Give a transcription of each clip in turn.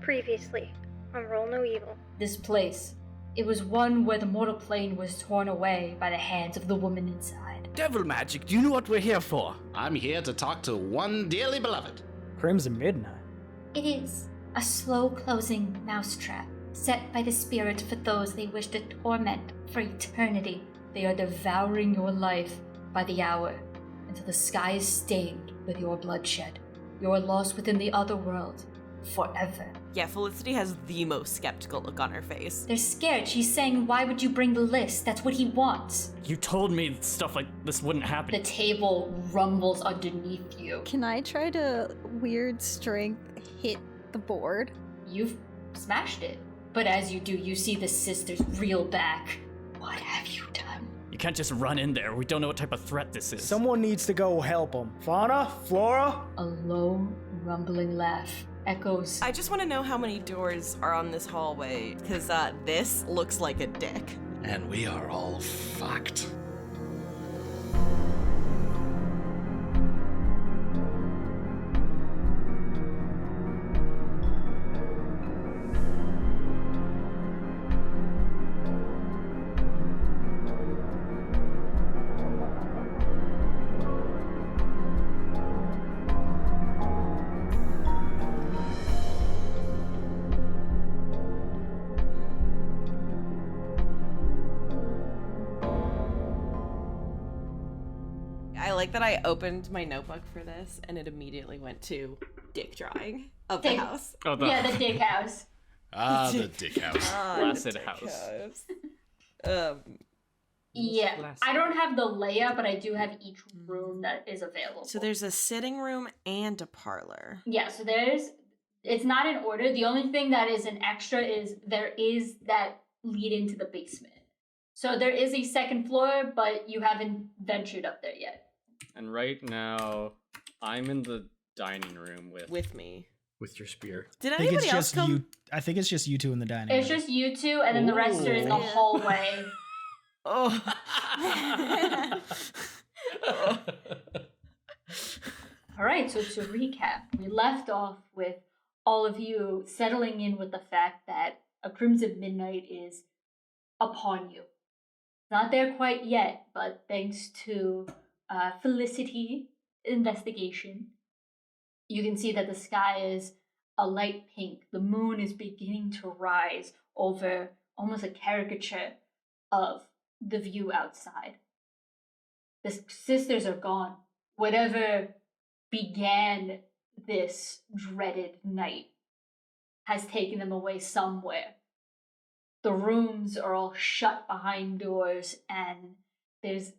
Previously on Roll No Evil. This place, it was one where the mortal plane was torn away by the hands of the woman inside. Devil magic, do you know what we're here for? I'm here to talk to one dearly beloved. Crimson Midnight. It is a slow-closing mousetrap set by the spirit for those they wish to torment for eternity. They are devouring your life by the hour until the sky is stained with your bloodshed. You are lost within the other world forever. Yeah, Felicity has the most skeptical look on her face. They're scared. She's saying, why would you bring the list? That's what he wants. You told me stuff like this wouldn't happen. The table rumbles underneath you. Can I try to weird strength hit the board? You've smashed it. But as you do, you see the sisters reel back. What have you done? You can't just run in there. We don't know what type of threat this is. Someone needs to go help them. Fauna? Flora? A low, rumbling laugh echoes. I just want to know how many doors are on this hallway, because this looks like a dick. And we are all fucked. I like that I opened my notebook for this and it immediately went to dick drawing of the Dick. house. Oh, Yeah, the dick house. The dick house. Blessed house. Yeah, I don't have the layout, but I do have each room that is available. So there's a sitting room and a parlor. Yeah, so it's not in order. The only thing that is an extra is there is that lead into the basement. So there is a second floor, but you haven't ventured up there yet. And right now, I'm in the dining room with me. With your spear. Did I think anybody it's else just come? you. I think it's just you two in the dining It's room. just you two, and then the rest are in the Ooh. hallway. Oh. All right, so to recap, we left off with all of you settling in with the fact that a Crimson Midnight is upon you. Not there quite yet, but thanks to Felicity investigation, you can see that the sky is a light pink. The moon is beginning to rise over almost a caricature of the view outside. The sisters are gone. Whatever began this dreaded night has taken them away somewhere. The rooms are all shut behind doors, and there's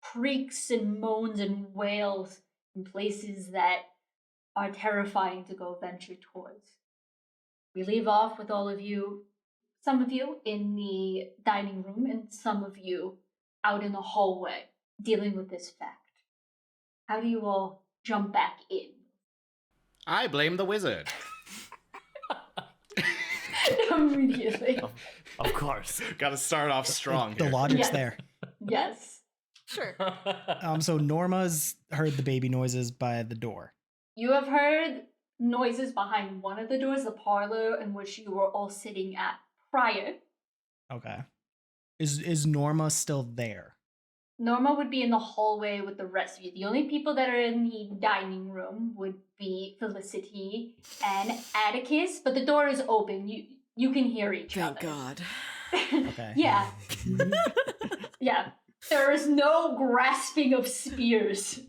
creaks and moans and wails in places that are terrifying to go venture towards. We leave off with all of you, some of you in the dining room, and some of you out in the hallway dealing with this fact. How do you all jump back in? I blame the wizard. Immediately. Of course. Gotta start off strong The here. logic's Yes. there. Yes. Sure. So Norma's heard the baby noises by the door. You have heard noises behind one of the doors, the parlor in which you were all sitting at prior. Okay. Is Norma still there? Norma would be in the hallway with the rest of you. The only people that are in the dining room would be Felicity and Atticus, but the door is open. You can hear each Thank other. God. Okay. Yeah. Yeah. There is no grasping of spears.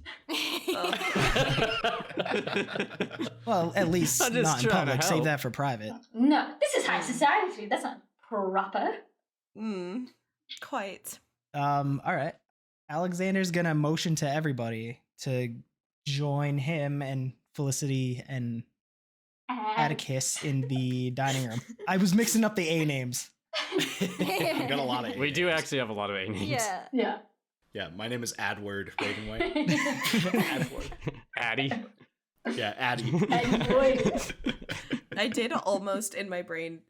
Well, at least I'm just not in trying to public. Save help. that for private. No, this is high society. That's not proper. Quite. All right. Alexander's gonna motion to everybody to join him and Felicity and Atticus in the dining room. I was mixing up the A names. I got a lot of We A do names. actually have a lot of A names. Yeah. Yeah. Yeah, my name is Adward Ravenwhite. Adward. Addy. Yeah, Addy. I did almost in my brain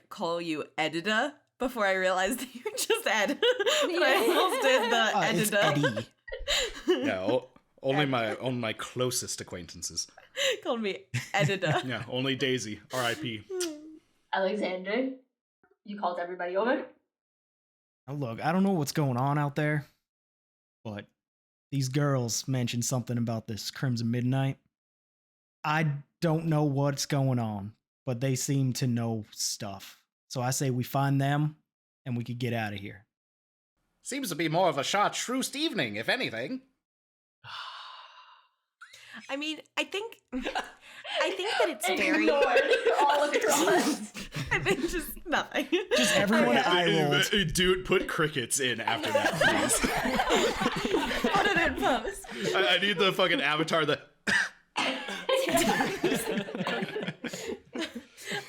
call you Edida before I realized that you were just Ed. But I almost did the It's Edida. Eddie. Yeah, only my closest acquaintances. Called me Edida. Yeah, only Daisy. R.I.P. Alexander, you called everybody over? Now look, I don't know what's going on out there, but these girls mentioned something about this Crimson Midnight. I don't know what's going on, but they seem to know stuff. So I say we find them and we could get out of here. Seems to be more of a chartreuse evening, if anything. I mean, I think that it's very. Ignored all across. I think just nothing. Just everyone eye rolled. Dude, put crickets in after that, please. Put it in post. I need the fucking avatar that.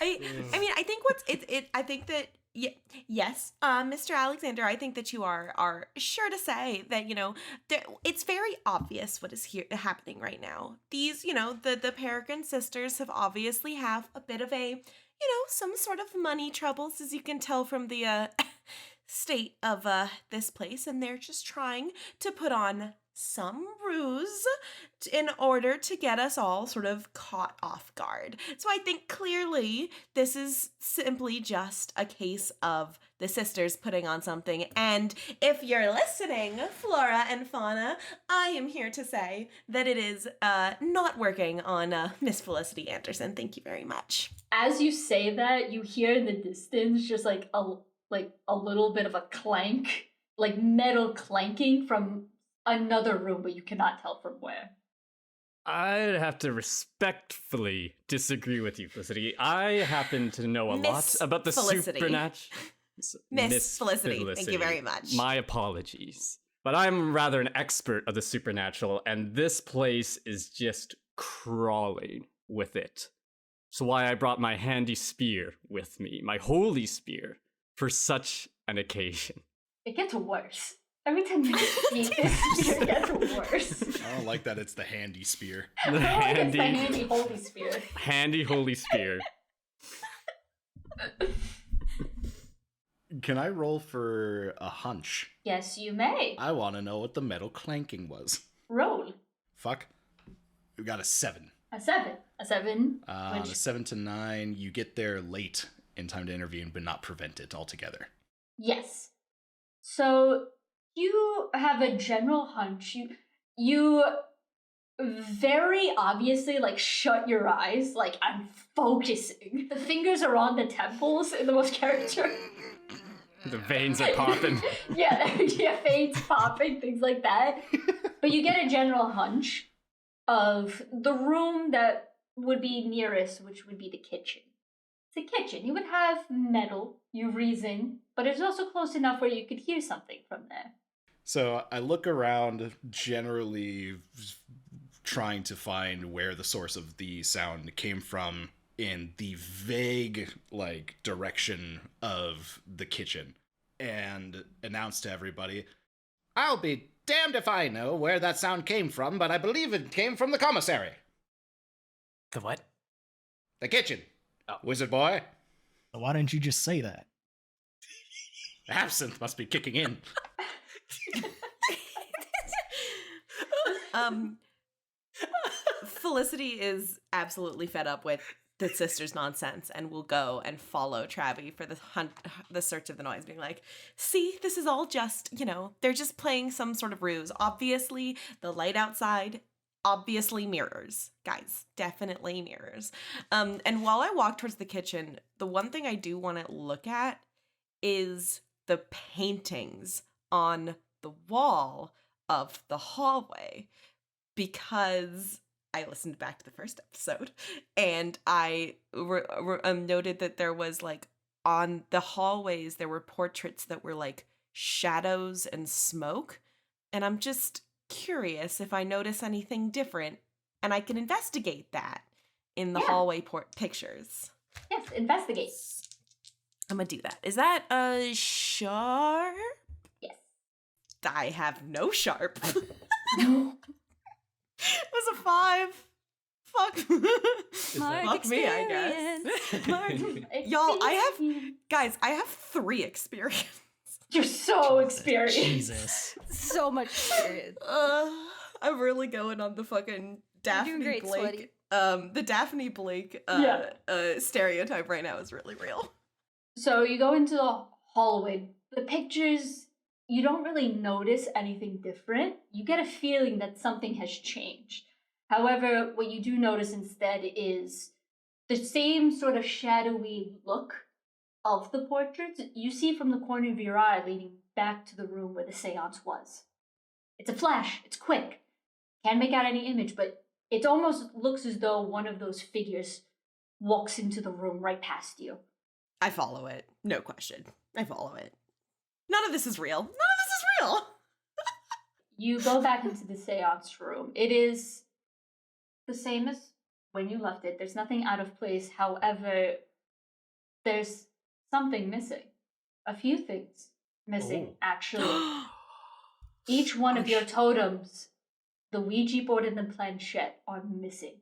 I mean, I think I think that yes, Mr. Alexander, I think that you are sure to say that, you know, it's very obvious what is happening right now. These, you know, the Peregrine sisters have obviously have a bit of a, you know, some sort of money troubles, as you can tell from the state of this place, and they're just trying to put on some ruse in order to get us all sort of caught off guard. So I think clearly this is simply just a case of the sisters putting on something. And if you're listening, Flora and Fauna, I am here to say that it is not working on Miss Felicity Anderson. Thank you very much. As you say that, you hear in the distance just like a little bit of a clank, like metal clanking from another room, but you cannot tell from where. I'd have to respectfully disagree with you, Felicity. I happen to know a lot about the supernatural. Miss Felicity, thank you very much. My apologies. But I'm rather an expert of the supernatural, and this place is just crawling with it. So why I brought my handy spear with me, my holy spear, for such an occasion. It gets worse. Every time you speak, this spear gets worse. I don't like that it's the handy spear. The It's the handy holy spear. Handy holy spear. Can I roll for a hunch? Yes, you may. I want to know what the metal clanking was. Roll. Fuck. We got a 7. A 7. A 7. On a 7 to 9, you get there late in time to intervene, but not prevent it altogether. Yes. So you have a general hunch. You very obviously like shut your eyes, like I'm focusing. The fingers are on the temples in the most character. The veins are popping. yeah, veins popping, things like that. But you get a general hunch of the room that would be nearest, which would be the kitchen. It's a kitchen. You would have metal, you reason, but it's also close enough where you could hear something from there. So I look around, generally trying to find where the source of the sound came from in the vague, like, direction of the kitchen, and announce to everybody, I'll be damned if I know where that sound came from, but I believe it came from the commissary. The what? The kitchen. Oh. Wizard boy. So why didn't you just say that? Absinthe must be kicking in. Felicity is absolutely fed up with the sisters' nonsense and will go and follow Travi for the search of the noise, being like, see, this is all just, you know, they're just playing some sort of ruse. Obviously, the light outside, obviously mirrors. Guys, definitely mirrors. And while I walk towards the kitchen, the one thing I do want to look at is the paintings on the wall of the hallway, because I listened back to the first episode and I noted that there was, like, on the hallways, there were portraits that were like shadows and smoke. And I'm just curious if I notice anything different, and I can investigate that in the hallway pictures. Yes, investigate. I'm gonna do that. Is that a sharp? Yes. I have no sharp. No. It was a 5. Fuck. Mark Fuck me, I guess. Y'all, I have 3 experience. You're so experienced. Jesus. So much experience. I'm really going on the fucking You're Daphne doing great, Blake Sweaty. The Daphne Blake stereotype right now is really real. So you go into the hallway. The pictures, you don't really notice anything different. You get a feeling that something has changed. However, what you do notice instead is the same sort of shadowy look of the portraits you see from the corner of your eye leading back to the room where the séance was. It's a flash. It's quick. Can't make out any image, but it almost looks as though one of those figures walks into the room right past you. I follow it. No question. I follow it. None of this is real. None of this is real. You go back into the séance room. It is the same as when you left it. There's nothing out of place. However, there's something missing. A few things missing, actually. Each one of your totems, the Ouija board and the planchette, are missing.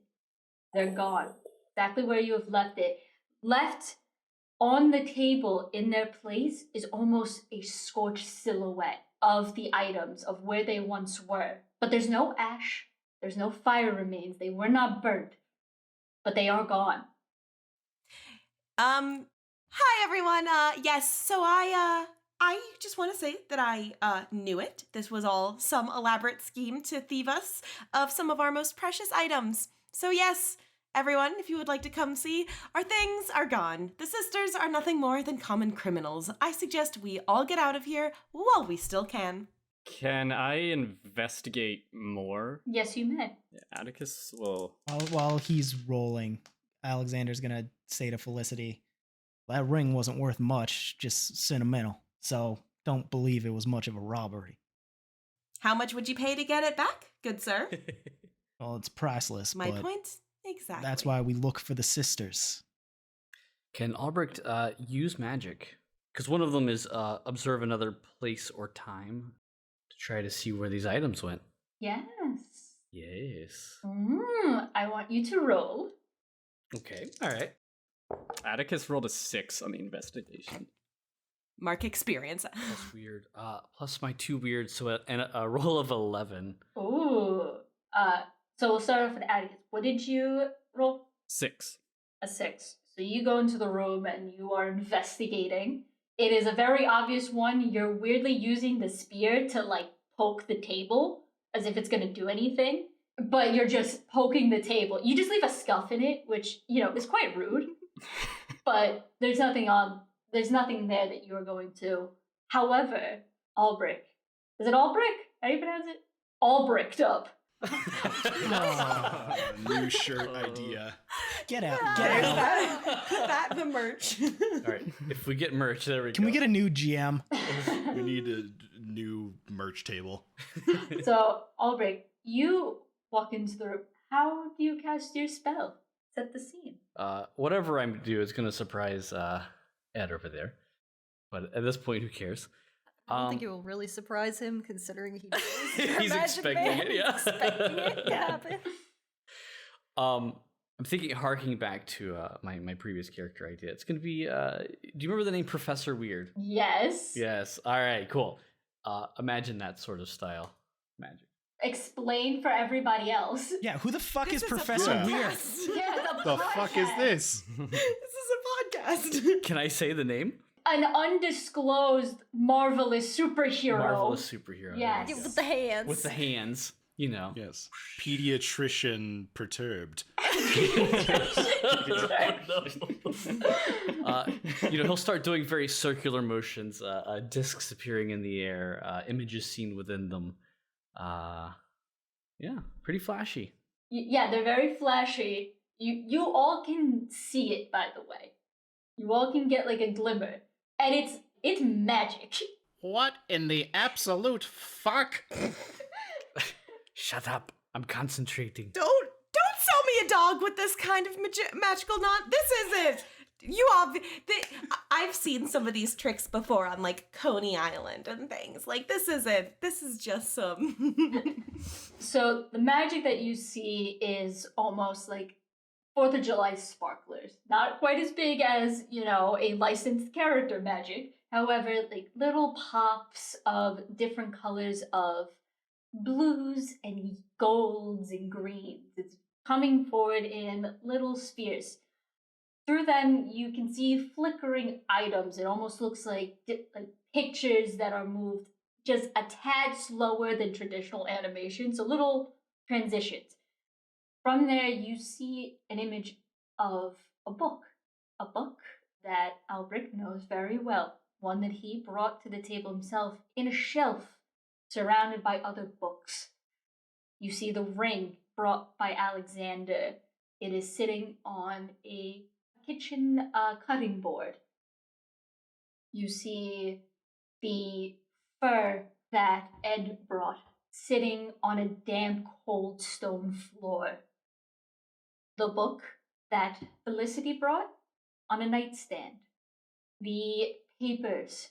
They're gone. Exactly where you have left it. Left on the table in their place is almost a scorched silhouette of the items, of where they once were. But there's no ash. There's no fire remains. They were not burnt. But they are gone. Hi everyone. Yes, so I just want to say that I knew it. This was all some elaborate scheme to thieve us of some of our most precious items. So yes, everyone, if you would like to come see, our things are gone. The sisters are nothing more than common criminals. I suggest we all get out of here while we still can. Can I investigate more? Yes, you may. Yeah, Atticus will. While he's rolling, Alexander's gonna say to Felicity, that ring wasn't worth much, just sentimental. So don't believe it was much of a robbery. How much would you pay to get it back, good sir? Well, it's priceless. My but point? Exactly. That's why we look for the sisters. Can Albrecht use magic? Because one of them is observe another place or time to try to see where these items went. Yes. Yes. I want you to roll. Okay, all right. Atticus rolled a 6 on the investigation. Mark experience. Plus weird. Plus my 2 weird, so a roll of 11. Ooh. So we'll start off with Atticus. What did you roll? 6. A 6. So you go into the room and you are investigating. It is a very obvious one. You're weirdly using the spear to like poke the table as if it's going to do anything, but you're just poking the table. You just leave a scuff in it, which, you know, is quite rude. But there's nothing there that you're going to. However, Albrecht. Is it Albrecht? How do you pronounce it? Albrecht up. New shirt idea. Get out. Get out. Put that in the merch. All right, if we get merch, there we go. Can we get a new GM? We need a new merch table. So, Albrecht, you walk into the room. How do you cast your spell? Set the scene. Whatever I'm do is gonna surprise Ed over there. But at this point, who cares? I don't think it will really surprise him, considering he knows He's expecting it, yeah. expecting it to happen. I'm thinking, harking back to my previous character idea. It's gonna be. Do you remember the name Professor Weird? Yes. Yes. All right. Cool. Imagine that sort of style magic. Explain for everybody else. Yeah, who the fuck This is is a Professor podcast. Weird? Yeah, The fuck is this? This is a podcast. Can I say the name? An undisclosed marvelous superhero. Marvelous superhero. Yes. Yeah, with the hands. With the hands, you know. Yes. Pediatrician perturbed. He'll start doing very circular motions, discs appearing in the air, images seen within them. Yeah, pretty flashy. Yeah, they're very flashy. You all can see it, by the way. You all can get like a glimmer. And it's magic. What in the absolute fuck? Shut up. I'm concentrating. Don't sell me a dog with this kind of magical This isn't. I've seen some of these tricks before on like Coney Island and things. Like this isn't. This is just some. So the magic that you see is almost like 4th of July sparklers. Not quite as big as, a licensed character magic. However, like little pops of different colors of blues and golds and greens. It's coming forward in little spheres. Through them, you can see flickering items. It almost looks like pictures that are moved just a tad slower than traditional animation, so little transitions. From there, you see an image of a book that Albrecht knows very well, one that he brought to the table himself in a shelf surrounded by other books. You see the ring brought by Alexander. It is sitting on a kitchen cutting board. You see the fur that Ed brought sitting on a damp, cold stone floor. The book that Felicity brought on a nightstand. The papers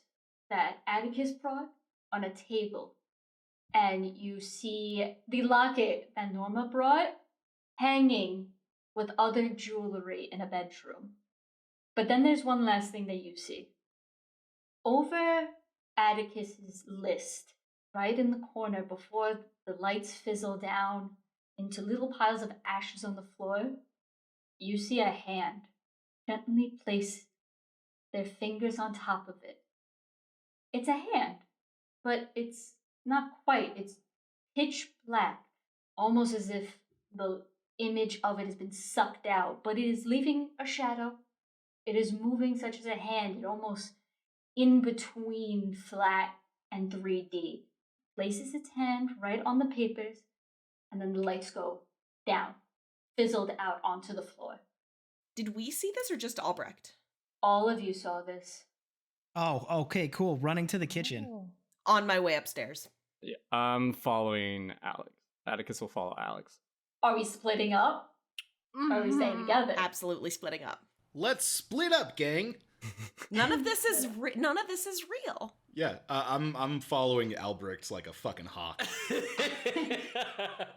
that Atticus brought on a table. And you see the locket that Norma brought hanging with other jewelry in a bedroom. But then there's one last thing that you see. Over Atticus's list, right in the corner before the lights fizzle down into little piles of ashes on the floor, you see a hand gently place their fingers on top of it. It's a hand, but it's not quite. It's pitch black, almost as if the image of it has been sucked out, but it is leaving a shadow. It is moving such as a hand, it almost in between flat and 3D. Places its hand right on the papers, and then the lights go down, fizzled out onto the floor. Did we see this or just Albrecht? All of you saw this. Oh, okay, cool. Running to the kitchen. On my way upstairs. Yeah, I'm following Alex. Atticus will follow Alex. Are we splitting up? Or are we staying together? Absolutely splitting up. Let's split up, gang. None of this is real. Yeah, I'm following Albrecht like a fucking hawk.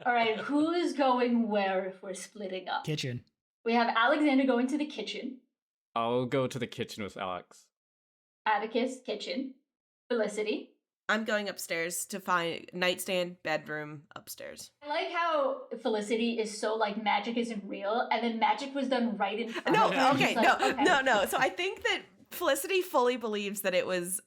All right, who is going where if we're splitting up? Kitchen. We have Alexander going to the kitchen. I'll go to the kitchen with Alex. Atticus, kitchen. Felicity. I'm going upstairs to find nightstand, bedroom, upstairs. I like how Felicity is so like magic isn't real, and then magic was done right in front No, of her. okay, She's like, no. So I think that Felicity fully believes that it was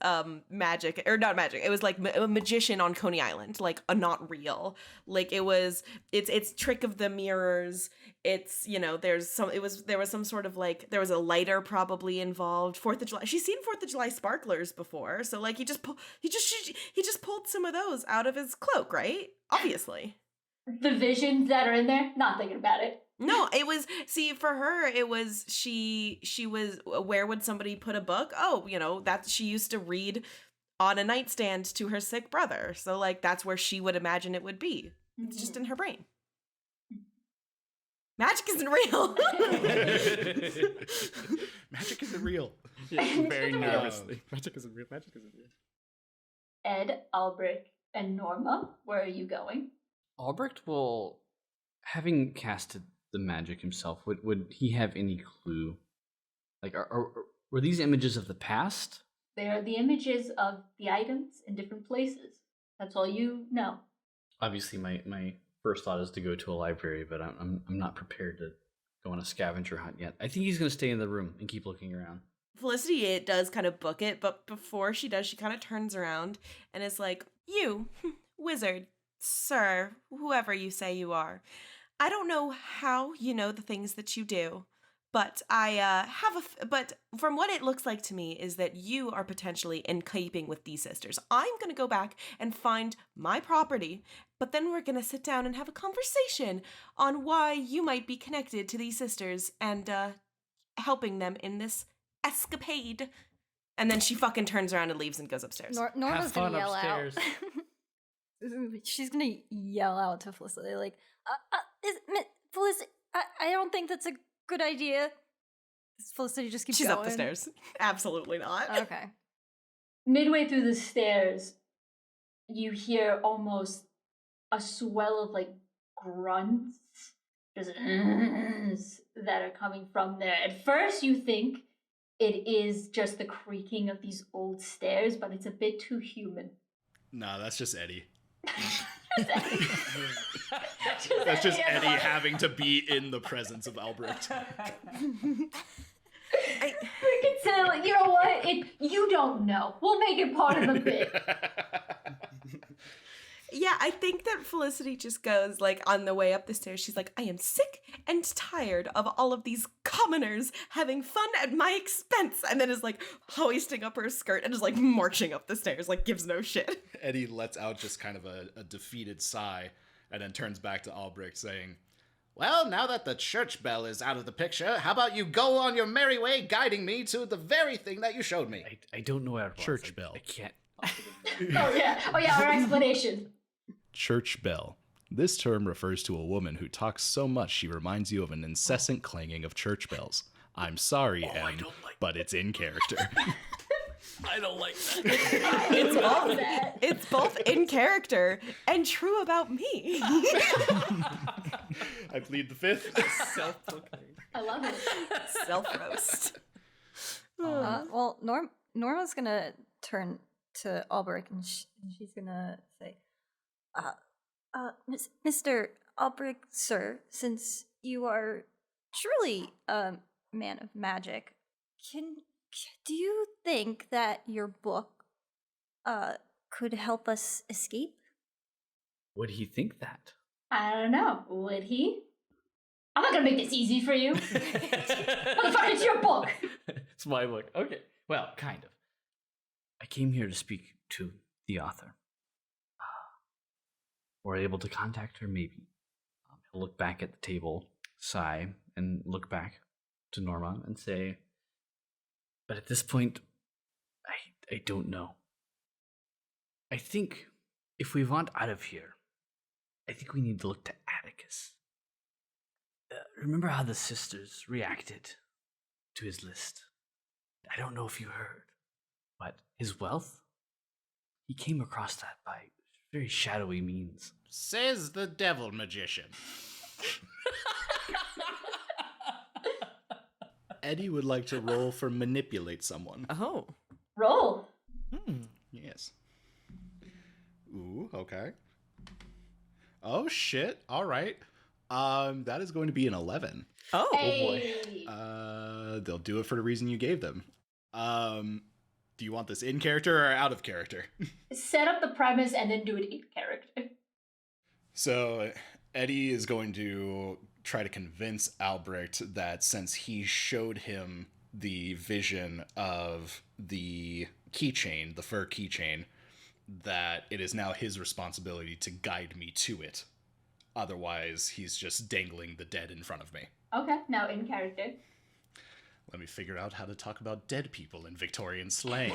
magic, or not magic. It was like a magician on Coney Island, like not real. Like it's trick of the mirrors. It's, you know, there was some sort of like, there was a lighter probably involved. 4th of July. She's seen 4th of July sparklers before, so like he just pulled some of those out of his cloak, right? Obviously. The visions that are in there, not thinking about it. No, it was, see, for her, it was, she was, where would somebody put a book? Oh, you know, that she used to read on a nightstand to her sick brother. So, like, that's where she would imagine it would be. It's just in her brain. Magic isn't real. Magic isn't real. Yeah, very nervously. Magic isn't real. Magic isn't real. Ed, Albrecht, and Norma, where are you going? Albrecht will, having casted the magic himself, would he have any clue? Like, were these images of the past? They are the images of the items in different places. That's all you know. Obviously, my first thought is to go to a library, but I'm not prepared to go on a scavenger hunt yet. I think he's going to stay in the room and keep looking around. Felicity, it does kind of book it, but before she does, she kind of turns around and is like, "You, wizard, sir, whoever you say you are. I don't know how you know the things that you do, but but from what it looks like to me is that you are potentially in keeping with these sisters. I'm going to go back and find my property, but then we're going to sit down and have a conversation on why you might be connected to these sisters and helping them in this escapade." And then she fucking turns around and leaves and goes upstairs. Norma's gonna yell upstairs. out. She's gonna yell out to Felicity, like, Felicity, I don't think that's a good idea. Felicity just keeps She's going. up the stairs. Absolutely not. Okay. Midway through the stairs, you hear almost a swell of like grunts, just that are coming from there. At first, you think it is just the creaking of these old stairs, but it's a bit too human. Nah, that's just Eddie. That's just Eddie having to be in the presence of Albrecht. Frigid said, you know what? You don't know. We'll make it part of the bit. Yeah, I think that Felicity just goes, like, on the way up the stairs, she's like, I am sick and tired of all of these commoners having fun at my expense, and then is, like, hoisting up her skirt and is, like, marching up the stairs, like, gives no shit. Eddie lets out just kind of a defeated sigh, and then turns back to Albrecht saying, well, now that the church bell is out of the picture, how about you go on your merry way guiding me to the very thing that you showed me? I don't know where it was. Church bell. I can't. Oh yeah, our explanation. Church bell. This term refers to a woman who talks so much she reminds you of an incessant clanging of church bells. I'm sorry, Em, but it's in character. I don't like that. It's both in character and true about me. I plead the fifth. Self-proclaimed. I love it. Self-roast. Well, Norma's gonna turn to Albrecht and she's gonna say, Mr. Albrecht, sir, since you are truly a man of magic, do you think that your book could help us escape? Would he think that? I don't know. Would he? I'm not gonna make this easy for you. Motherfucker, it's your book. It's my book. Okay. Well, kind of. I came here to speak to the author. We're able to contact her, maybe. He'll look back at the table, sigh, and look back to Norma and say, but at this point, I don't know. I think if we want out of here, I think we need to look to Atticus. Remember how the sisters reacted to his list? I don't know if you heard, but his wealth, he came across that by very shadowy means. Says the devil magician. Eddie would like to roll for manipulate someone. Oh. Roll. Yes. Ooh, okay. Oh shit. All right. That is going to be an 11. Oh, Hey. boy. They'll do it for the reason you gave them. Do you want this in character or out of character? Set up the premise and then do it in character. So Eddie is going to try to convince Albrecht that since he showed him the vision of the keychain, the fur keychain, that it is now his responsibility to guide me to it. Otherwise, he's just dangling the dead in front of me. Okay, now in character. Let me figure out how to talk about dead people in Victorian slang.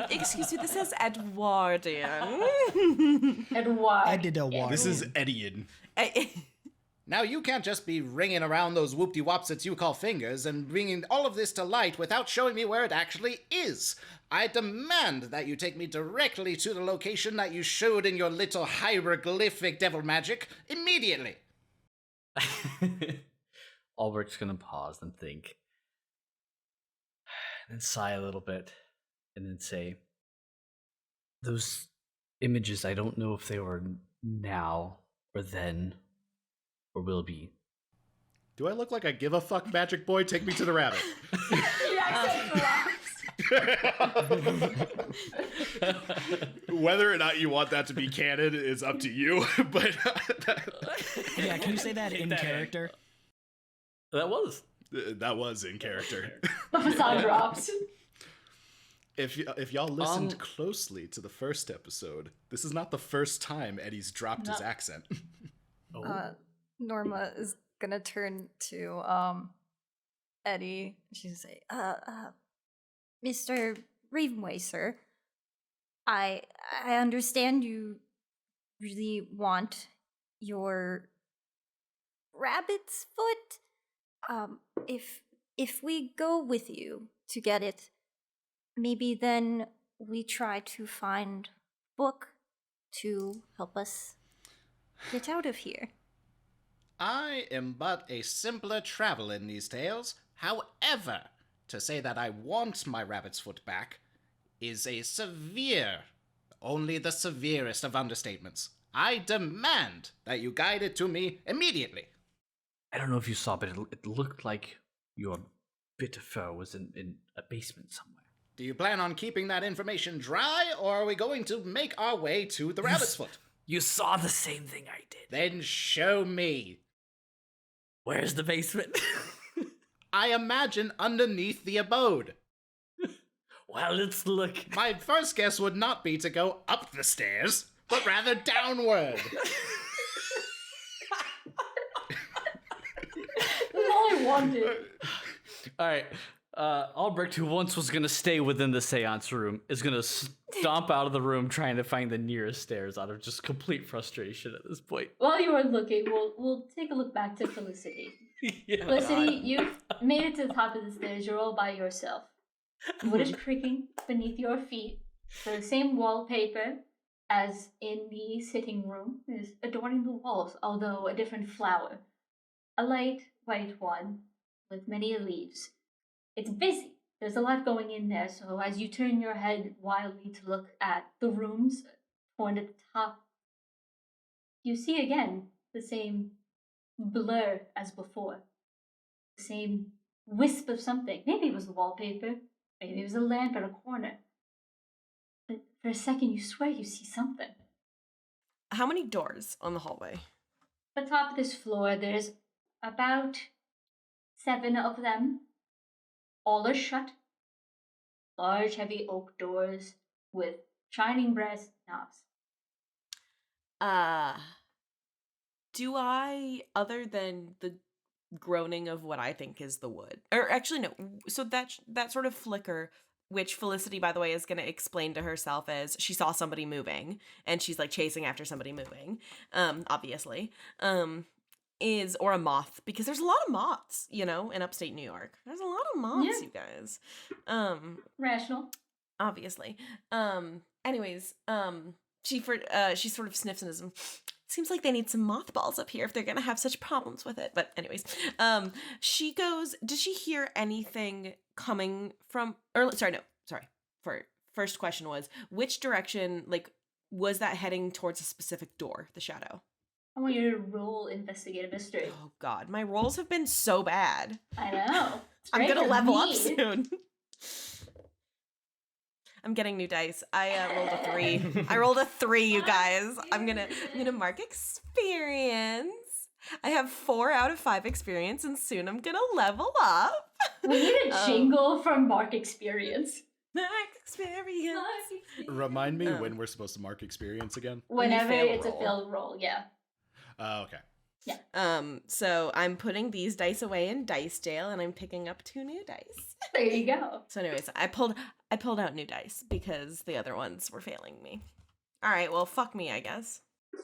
Excuse me, this is Edwardian. Edward. I did a walk. This is Edian. Now you can't just be ringing around those whoop-de-wops that you call fingers and bringing all of this to light without showing me where it actually is. I demand that you take me directly to the location that you showed in your little hieroglyphic devil magic immediately. Albrecht's gonna pause and think, and then sigh a little bit, and then say, those images, I don't know if they were now or then or will be. Do I look like I give a fuck, magic boy? Take me to the rabbit. Whether or not you want that to be canon is up to you, but Yeah, can you say that in character? That was in character. The facade drops. If y'all listened closely to the first episode, this is not the first time Eddie's dropped his accent. Norma is gonna turn to Eddie. She's gonna say, Mr. Ravenway, sir, I understand you really want your rabbit's foot. If we go with you to get it, maybe then we try to find book to help us get out of here. I am but a simpler traveler in these tales. However, to say that I want my rabbit's foot back is a severe only the severest of understatements. I demand that you guide it to me immediately. I don't know if you saw, but it looked like your bit of fur was in a basement somewhere. Do you plan on keeping that information dry, or are we going to make our way to the rabbit's foot? You saw the same thing I did. Then show me. Where's the basement? I imagine underneath the abode. Well, let's look. My first guess would not be to go up the stairs, but rather downward. That's all I wanted. All right. Albrecht, who once was going to stay within the seance room, is going to stomp out of the room trying to find the nearest stairs out of just complete frustration at this point. While you are looking, we'll take a look back to Felicity. Yeah. Felicity, you've made it to the top of the stairs. You're all by yourself. Wood is creaking beneath your feet. The same wallpaper as in the sitting room is adorning the walls, although a different flower. A light white one with many leaves. It's busy. There's a lot going in there, so as you turn your head wildly to look at the rooms toward at the top, you see again the same blur as before. The same wisp of something. Maybe it was the wallpaper. Maybe it was a lamp in a corner. But for a second, you swear you see something. How many doors on the hallway? At the top of this floor, there's about 7 of them. All are shut. Large, heavy oak doors with shining brass knobs. Do I, other than the groaning of what I think is the wood, or actually no, so that sort of flicker, which Felicity, by the way, is going to explain to herself as she saw somebody moving and she's like chasing after somebody moving, obviously, is, or a moth, because there's a lot of moths, you know, in upstate New York. There's a lot of moths, you guys. Rational. Obviously. Anyways, she sort of sniffs and is, seems like they need some mothballs up here if they're gonna have such problems with it. But anyways, she goes, did she hear anything coming from, or sorry, first question was, which direction, like, was that heading towards a specific door, the shadow? I want you to roll investigative history. Oh God, my rolls have been so bad. I know. I'm gonna level up soon. I'm getting new dice. I rolled a 3. I rolled a 3, you guys. I'm gonna mark experience. I have 4 out of 5 experience, and soon I'm gonna level up. We need a jingle from Mark Experience. Mark experience. Remind me when we're supposed to mark experience again. Whenever it's a failed roll, yeah. Okay. Yeah. So I'm putting these dice away in dice jail, and I'm picking up 2 new dice. There you go. So anyways, I pulled out new dice because the other ones were failing me. All right, well, fuck me, I guess.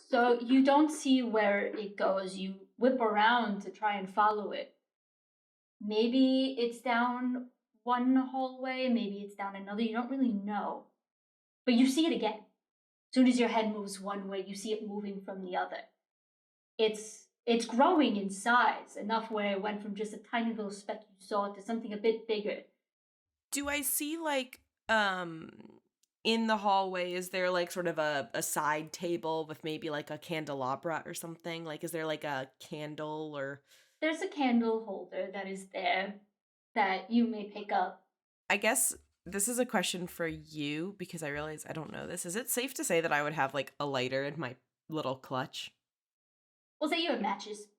So you don't see where it goes. You whip around to try and follow it. Maybe it's down one hallway, maybe it's down another. You don't really know. But you see it again. As soon as your head moves one way, you see it moving from the other. It's growing in size, enough where it went from just a tiny little speck you saw to something a bit bigger. Do I see, like, in the hallway, is there, like, sort of a side table with maybe, like, a candelabra or something? Like, is there, like, a candle or... There's a candle holder that is there that you may pick up. I guess this is a question for you, because I realize I don't know this. Is it safe to say that I would have, like, a lighter in my little clutch? We'll say you have matches.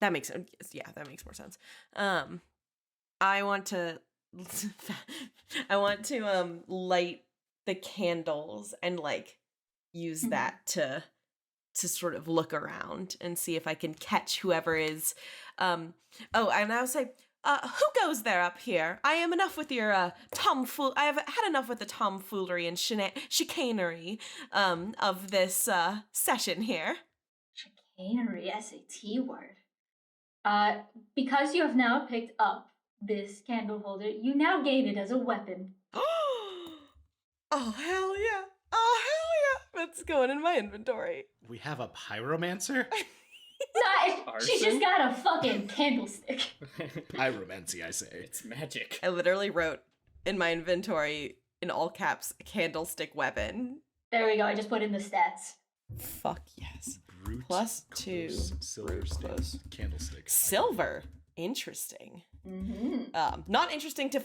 That makes sense. Yeah, that makes more sense. I want to light the candles and, like, use that to sort of look around and see if I can catch whoever is and I'll say, who goes there up here? I am enough with your I have had enough with the tomfoolery and chicanery of this session here. Chicanery, SAT word. Because you have now picked up this candle holder, you now gain it as a weapon. Oh, hell yeah. Oh, hell yeah. That's going in my inventory. We have a pyromancer? She just got a fucking candlestick. Pyromancy, I say. It's magic. I literally wrote in my inventory, in all caps, candlestick weapon. There we go. I just put in the stats. Fuck yes. Brute Plus 2. silver Brute stick, plus- candlestick. Silver. Interesting. Mm-hmm. Not interesting to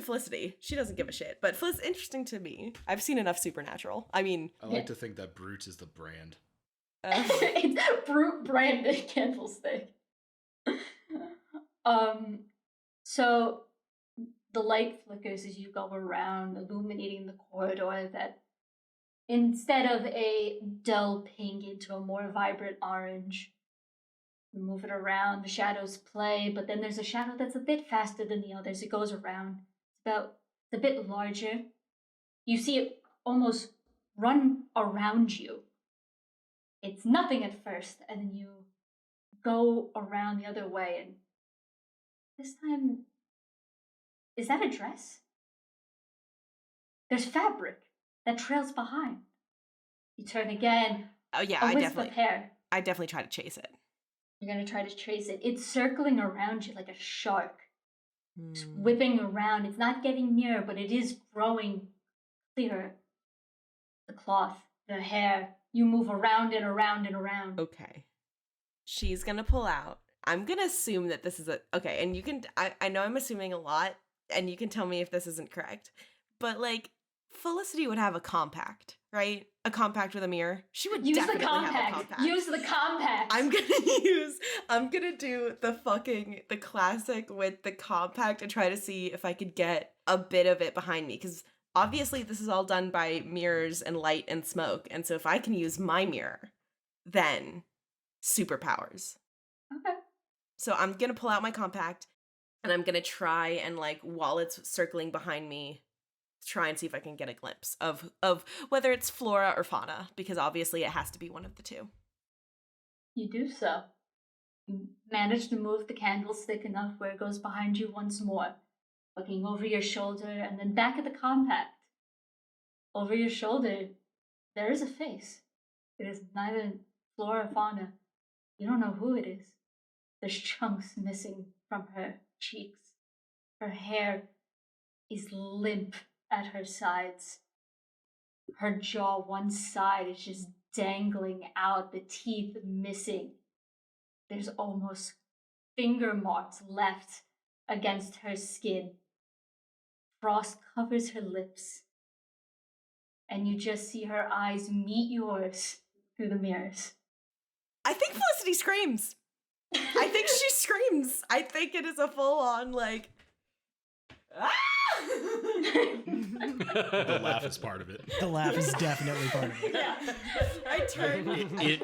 Felicity. She doesn't give a shit. But interesting to me. I've seen enough Supernatural. I mean, I like to think that Brute is the brand. It's Brute branded candlestick. So the light flickers as you go around, illuminating the corridor that instead of a dull pink into a more vibrant orange. You move it around, the shadows play, but then there's a shadow that's a bit faster than the others. It goes around. It's a bit larger. You see it almost run around you. It's nothing at first, and then you go around the other way, and this time, is that a dress? There's fabric that trails behind. You turn again. Oh yeah, a I wisp of hair. definitely try to chase it. You're gonna try to trace it. It's circling around you like a shark. It's whipping around. It's not getting near, but it is growing clearer. The cloth, the hair. You move around and around and around. Okay. She's gonna pull out. I'm gonna assume that this is okay, and you can I know I'm assuming a lot, and you can tell me if this isn't correct. But like Felicity would have a compact, right? A compact with a mirror. She would Use definitely the compact. have a compact. Use the compact. I'm gonna do the classic with the compact and try to see if I could get a bit of it behind me. Because obviously this is all done by mirrors and light and smoke. And so if I can use my mirror, then superpowers. Okay. So I'm gonna pull out my compact and I'm gonna try and like while it's circling behind me, try and see if I can get a glimpse of whether it's flora or fauna, because obviously it has to be one of the two. You do so. You manage to move the candlestick enough where it goes behind you once more, looking over your shoulder and then back at the compact. Over your shoulder, there is a face. It is neither flora or fauna. You don't know who it is. There's chunks missing from her cheeks. Her hair is limp at her sides. Her jaw, one side, is just dangling out, the teeth missing. There's almost finger marks left against her skin. Frost covers her lips, and you just see her eyes meet yours through the mirrors. I think Felicity screams. I think she screams. I think it is a full-on, like, ah! The laugh is part of it. The laugh is definitely part of it. Yeah. I turned.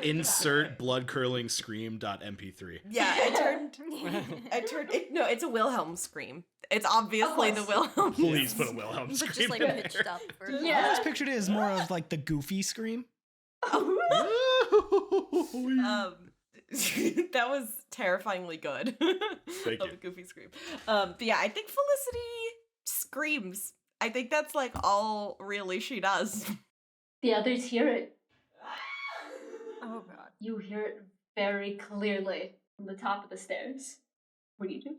Insert bloodcurlingscream.mp3. Yeah, I turned. No, it's a Wilhelm scream. It's obviously the Wilhelm. Please put a Wilhelm But scream just like in pitched up. For I Yeah. always pictured it as more of like the goofy scream. That was terrifyingly good. Thank Love you. a goofy scream. But yeah, I think Felicity screams. I think that's like all really she does. The others hear it. Oh god. You hear it very clearly from the top of the stairs. What do you do?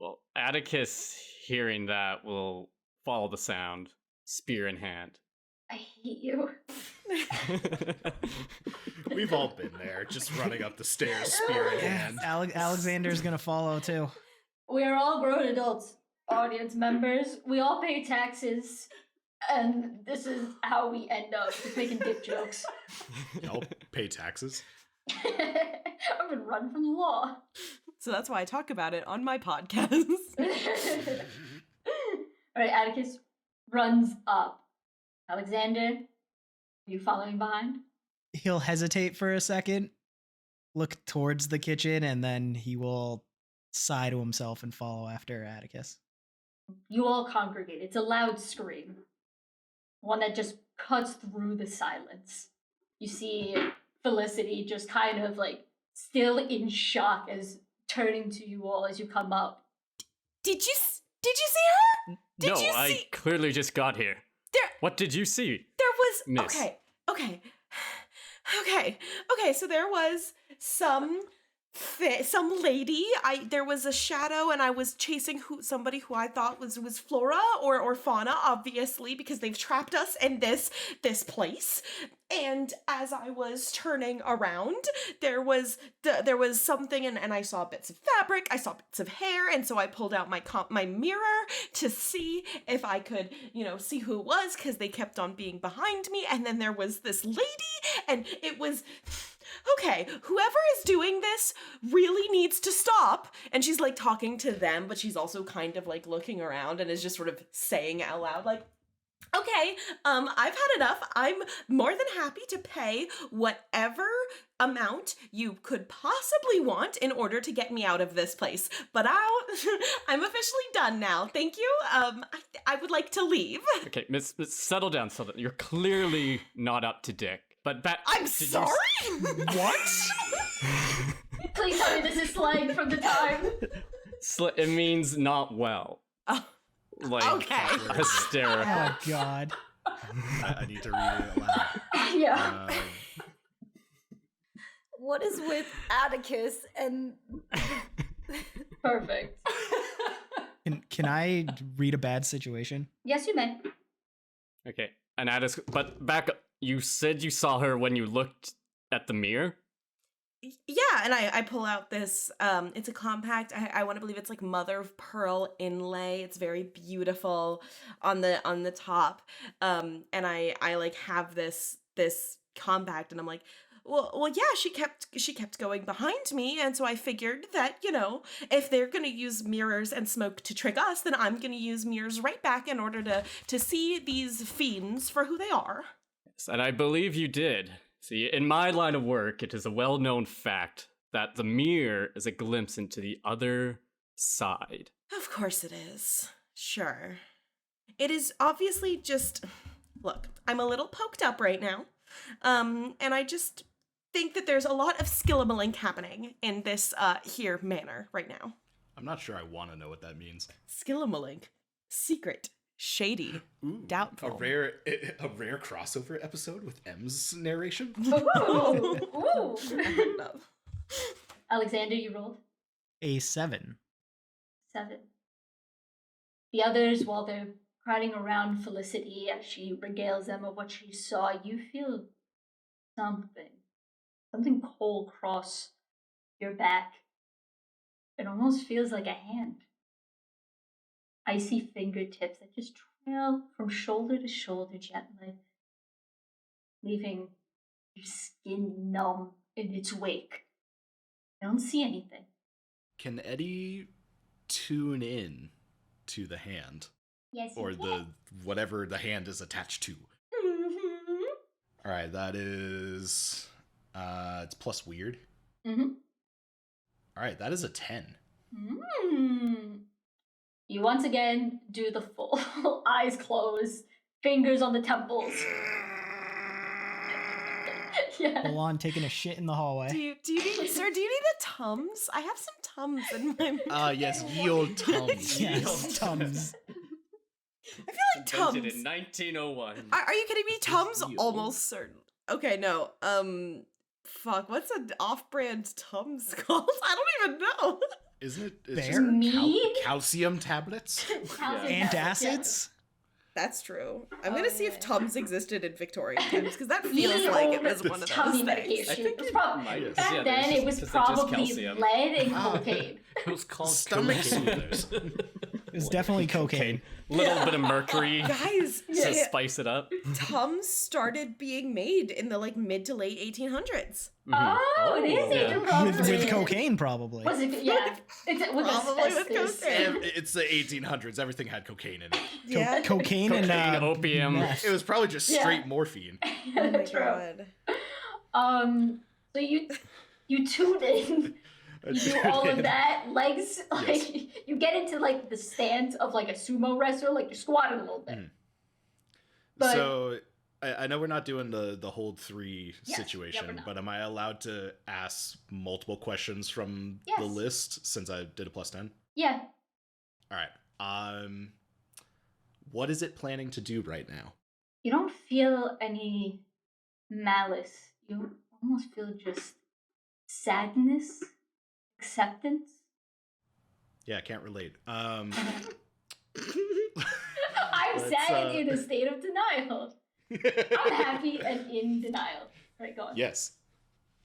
Well, Atticus, hearing that, will follow the sound, spear in hand. I hate you. We've all been there, just running up the stairs, spear in hand. Alexander's gonna follow too. We're all grown adults, audience members. We all pay taxes, and this is how we end up just making dick jokes. Y'all pay taxes? I've been run from the law. So that's why I talk about it on my podcast. Alright, Atticus runs up. Alexander, are you following behind? He'll hesitate for a second, look towards the kitchen, and then he will sigh to himself and follow after Atticus. You all congregate. It's a loud scream. One that just cuts through the silence. You see Felicity just kind of like still in shock as turning to you all as you come up. Did you see her? Did No, you I see? clearly just got here. There- What did you see? There was Miss. okay. So there was some some lady. There was a shadow, and I was chasing somebody who I thought was Flora or Fauna, obviously, because they've trapped us in this place. And as I was turning around, there was something, and I saw bits of fabric, I saw bits of hair, and so I pulled out my mirror to see if I could, see who it was, because they kept on being behind me. And then there was this lady, and it was, okay, whoever is doing this really needs to stop. And she's like talking to them, but she's also kind of like looking around and is just sort of saying out loud, like, okay, I've had enough. I'm more than happy to pay whatever amount you could possibly want in order to get me out of this place. But I'm officially done now. Thank you. I would like to leave. Okay, Miss, settle down. You're clearly not up to dick. But I'm sorry? What? Please tell me this is slang from the time. It means not well. Oh. Like, okay. Hysterical. Oh, God. I need to read it aloud. Yeah. What is with Atticus and... Perfect. Can I read a bad situation? Yes, you may. Okay, and but back up. You said you saw her when you looked at the mirror? Yeah, and I pull out this, it's a compact, I want to believe it's like mother of pearl inlay. It's very beautiful on the top. And I like have this compact, and I'm like, well, yeah, she kept going behind me, and so I figured that, if they're gonna use mirrors and smoke to trick us, then I'm gonna use mirrors right back in order to see these fiends for who they are. Yes, and I believe you did. See, in my line of work, it is a well-known fact that the mirror is a glimpse into the other side. Of course it is. Sure. It is obviously just... Look, I'm a little poked up right now. And I just think that there's a lot of skillimalink happening in this here manner right now. I'm not sure I want to know what that means. Skillimalink. Secret. Shady. Ooh, doubtful. A rare crossover episode with M's narration. Ooh. Ooh. Alexander, you rolled? A 7. 7. The others, while they're crowding around Felicity as she regales them of what she saw, you feel something cold cross your back. It almost feels like a hand. Icy fingertips that just trail from shoulder to shoulder gently, leaving your skin numb in its wake. I don't see anything. Can Eddie tune in to the hand? Yes, or the whatever the hand is attached to. Mm-hmm. All right, that is it's plus weird. Mm-hmm. All right, that is a 10. You once again do the full eyes closed, fingers on the temples. Yeah. Full on taking a shit in the hallway. Do you need, sir? Do you need a Tums? I have some Tums in my. Yes, ye old Tums. Yes, Tums. I feel like Tums. Invented in 1901. Are you kidding me? Tums almost certain. Okay, no. Fuck. What's an off-brand Tums called? I don't even know. Isn't it? It's Bear? just Me? calcium tablets. Antacids? That's true. I'm gonna see if Tums existed in Victorian times because that feels like it was one of those things. I think it probably back Yeah, then. It was just probably calcium. lead and cocaine. It was called Stomach cocaine. soothers. It's definitely cocaine. Little bit of mercury Guys, to spice it up. Tums started being made in the mid to late 1800s. Oh, it is yeah. even probably. With cocaine, probably. Was it? Yeah, it's with Probably with asbestos. cocaine. It's the 1800s. Everything had cocaine in it. Yeah. Cocaine and Cocaine, opium. meth. It was probably just Yeah. straight morphine. Oh my True. god. So you tune in. You do all of that, legs, you get into the stance of a sumo wrestler, you're squatting a little bit. But So I know we're not doing the hold 3 Yes, situation, yeah, we're not. but am I allowed to ask multiple questions from the Yes. list since I did a plus 10? yeah, All right. What is it planning to do right now? you don't feel any malice. You almost feel just sadness acceptance? Yeah, I can't relate. I'm Let's, sad in a state of denial. I'm happy and in denial. All right, go on. Yes.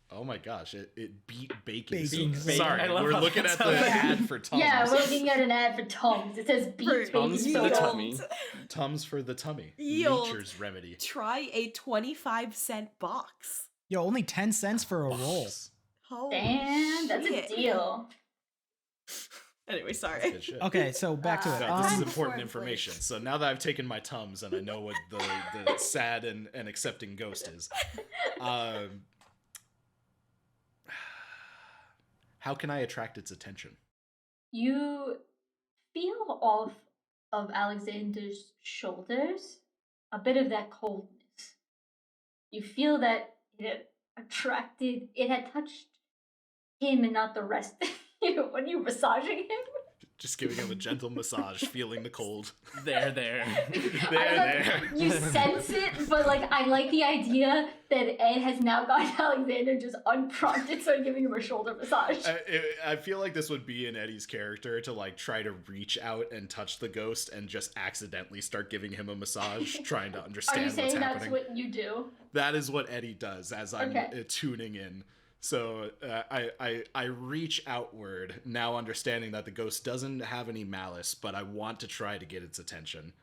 Oh my gosh, it beat bacon. Bacon. Sorry, I love we're how looking that's at how the it ad for Tums. Yeah, we're looking at an ad for Tums. It says beat Tums bacon for the soda. tummy. Tums for the tummy. Yield. Nature's remedy. Try a 25-cent box. Yo, only 10 cents for a roll. Holy Damn, that's a shit. deal. Anyway, That's sorry. good shit. Okay, so back to it. No, this is Time important for information. So now that I've taken my Tums and I know what the sad and accepting ghost is, how can I attract its attention? You feel off of Alexander's shoulders a bit of that coldness. You feel that it had touched him and not the rest of you when you're massaging him. Just giving him a gentle massage, feeling the cold. There. There. You sense it, but like I like the idea that Ed has now got Alexander just unprompted, so giving him a shoulder massage. I feel like this would be in Eddie's character to like try to reach out and touch the ghost and just accidentally start giving him a massage, trying to Are understand you what's saying happening. that's what you do? That is what Eddie does as I'm Okay. tuning in. So I reach outward, now understanding that the ghost doesn't have any malice, but I want to try to get its attention.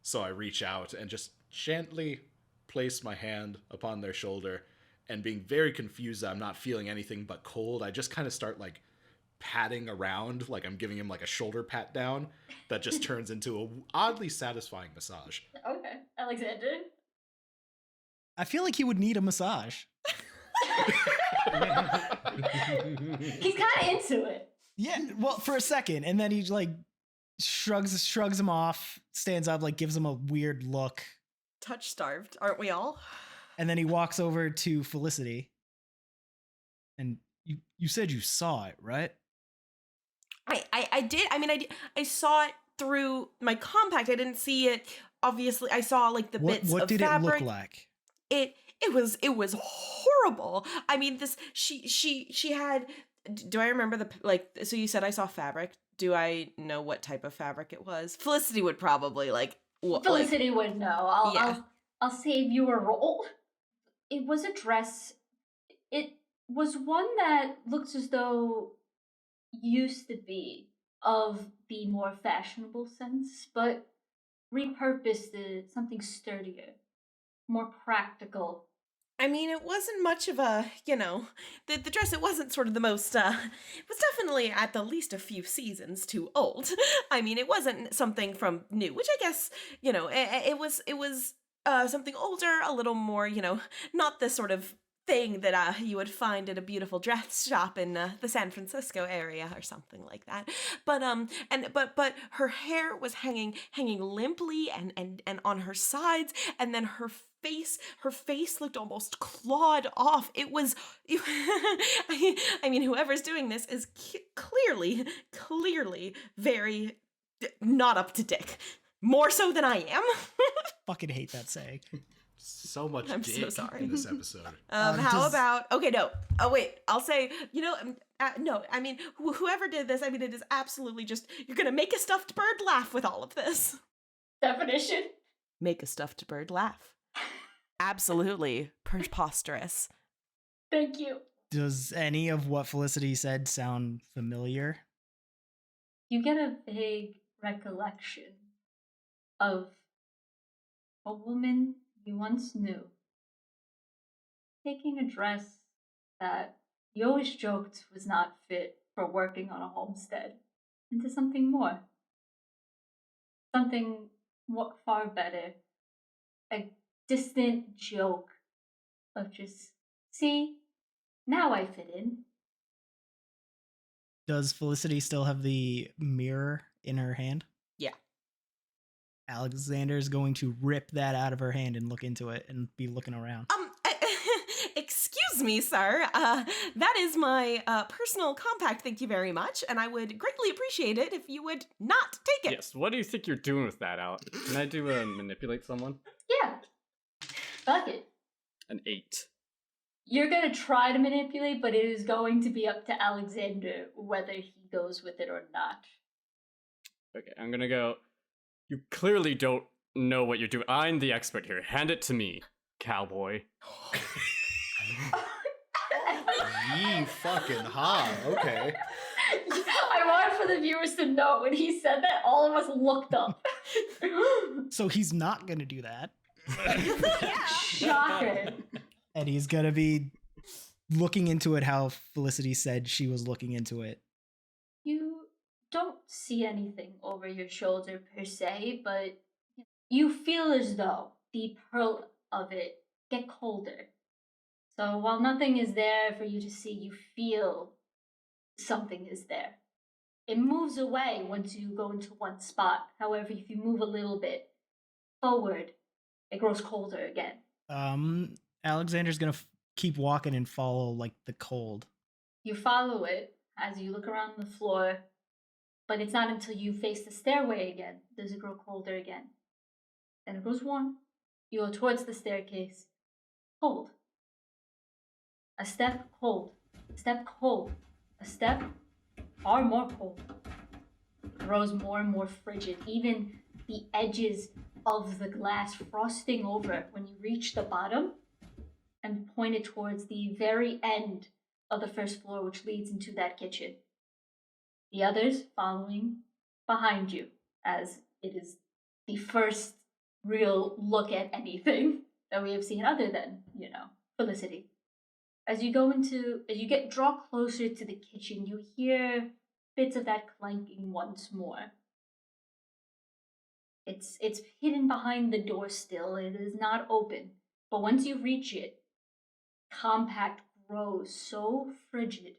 So I reach out and just gently place my hand upon their shoulder, and being very confused that I'm not feeling anything but cold, I just kind of start like patting around, like I'm giving him like a shoulder pat down that just turns into a oddly satisfying massage. Okay, Alexander. I feel like he would need a massage. He's kind of into it. Yeah, well, for a second, and then he like shrugs him off, stands up, like gives him a weird look, Touch starved, aren't we all? and then he walks over to Felicity. And you said you saw it, right? I did. I mean, I saw it through my compact. I didn't see it. Obviously, I saw like the bits What of did fabric. it look like? It was horrible. I mean, this she had. Do I remember the like? So you said I saw fabric. Do I know what type of fabric it was? Felicity would probably like. Felicity would know. Yeah. I'll save you a roll. It was a dress. It was one that looks as though used to be of the more fashionable sense, but repurposed to something sturdier, more practical. I mean, it wasn't much of a, the dress, it wasn't sort of the most, it was definitely at the least a few seasons too old. I mean, it wasn't something from new, which I guess, it was something older, a little more, not the sort of thing that you would find at a beautiful dress shop in the San Francisco area or something like that. But but her hair was hanging limply and on her sides, and then her face looked almost clawed off. It was I mean whoever's doing this is clearly very not up to dick. More so than I am. Fucking hate that saying. So much I'm dick so sorry. in this episode. How about okay, no. Oh wait, I'll say, no, I mean whoever did this, I mean it is absolutely just you're gonna make a stuffed bird laugh with all of this. Definition? Make a stuffed bird laugh. Absolutely preposterous. Thank you. Does any of what Felicity said sound familiar? You get a vague recollection of a woman you once knew taking a dress that you always joked was not fit for working on a homestead into something more. Something far better. A distant joke of just, see, now I fit in. Does Felicity still have the mirror in her hand? Yeah. Alexander's going to rip that out of her hand and look into it and be looking around. Excuse me, sir. That is my personal compact, thank you very much, and I would greatly appreciate it if you would not take it. Yes, what do you think you're doing with that, Al? Can I do manipulate someone? Yeah. Fuck it. An 8. You're gonna try to manipulate, but it is going to be up to Alexander whether he goes with it or not. Okay, I'm gonna go. You clearly don't know what you're doing. I'm the expert here. Hand it to me, cowboy. Ye fucking ha. Okay. I want for the viewers to know when he said that, all of us looked up. So he's not gonna do that. Shocker. And he's gonna be looking into it how Felicity said she was looking into it. You don't see anything over your shoulder per se, but you feel as though the pearl of it get colder. So while nothing is there for you to see, you feel something is there. It moves away once you go into one spot. However, if you move a little bit forward, it grows colder again. Alexander's gonna keep walking and follow like the cold. You follow it as you look around the floor, but it's not until you face the stairway again does it grow colder again. Then it grows warm. You go towards the staircase. Cold. A step, cold. A step, cold. A step, far more cold. It grows more and more frigid. Even the edges of the glass frosting over when you reach the bottom and pointed towards the very end of the first floor, which leads into that kitchen. The others following behind you, as it is the first real look at anything that we have seen other than, Felicity. As you draw closer to the kitchen, you hear bits of that clanking once more. It's hidden behind the door still. It is not open. But once you reach it, compact grows so frigid.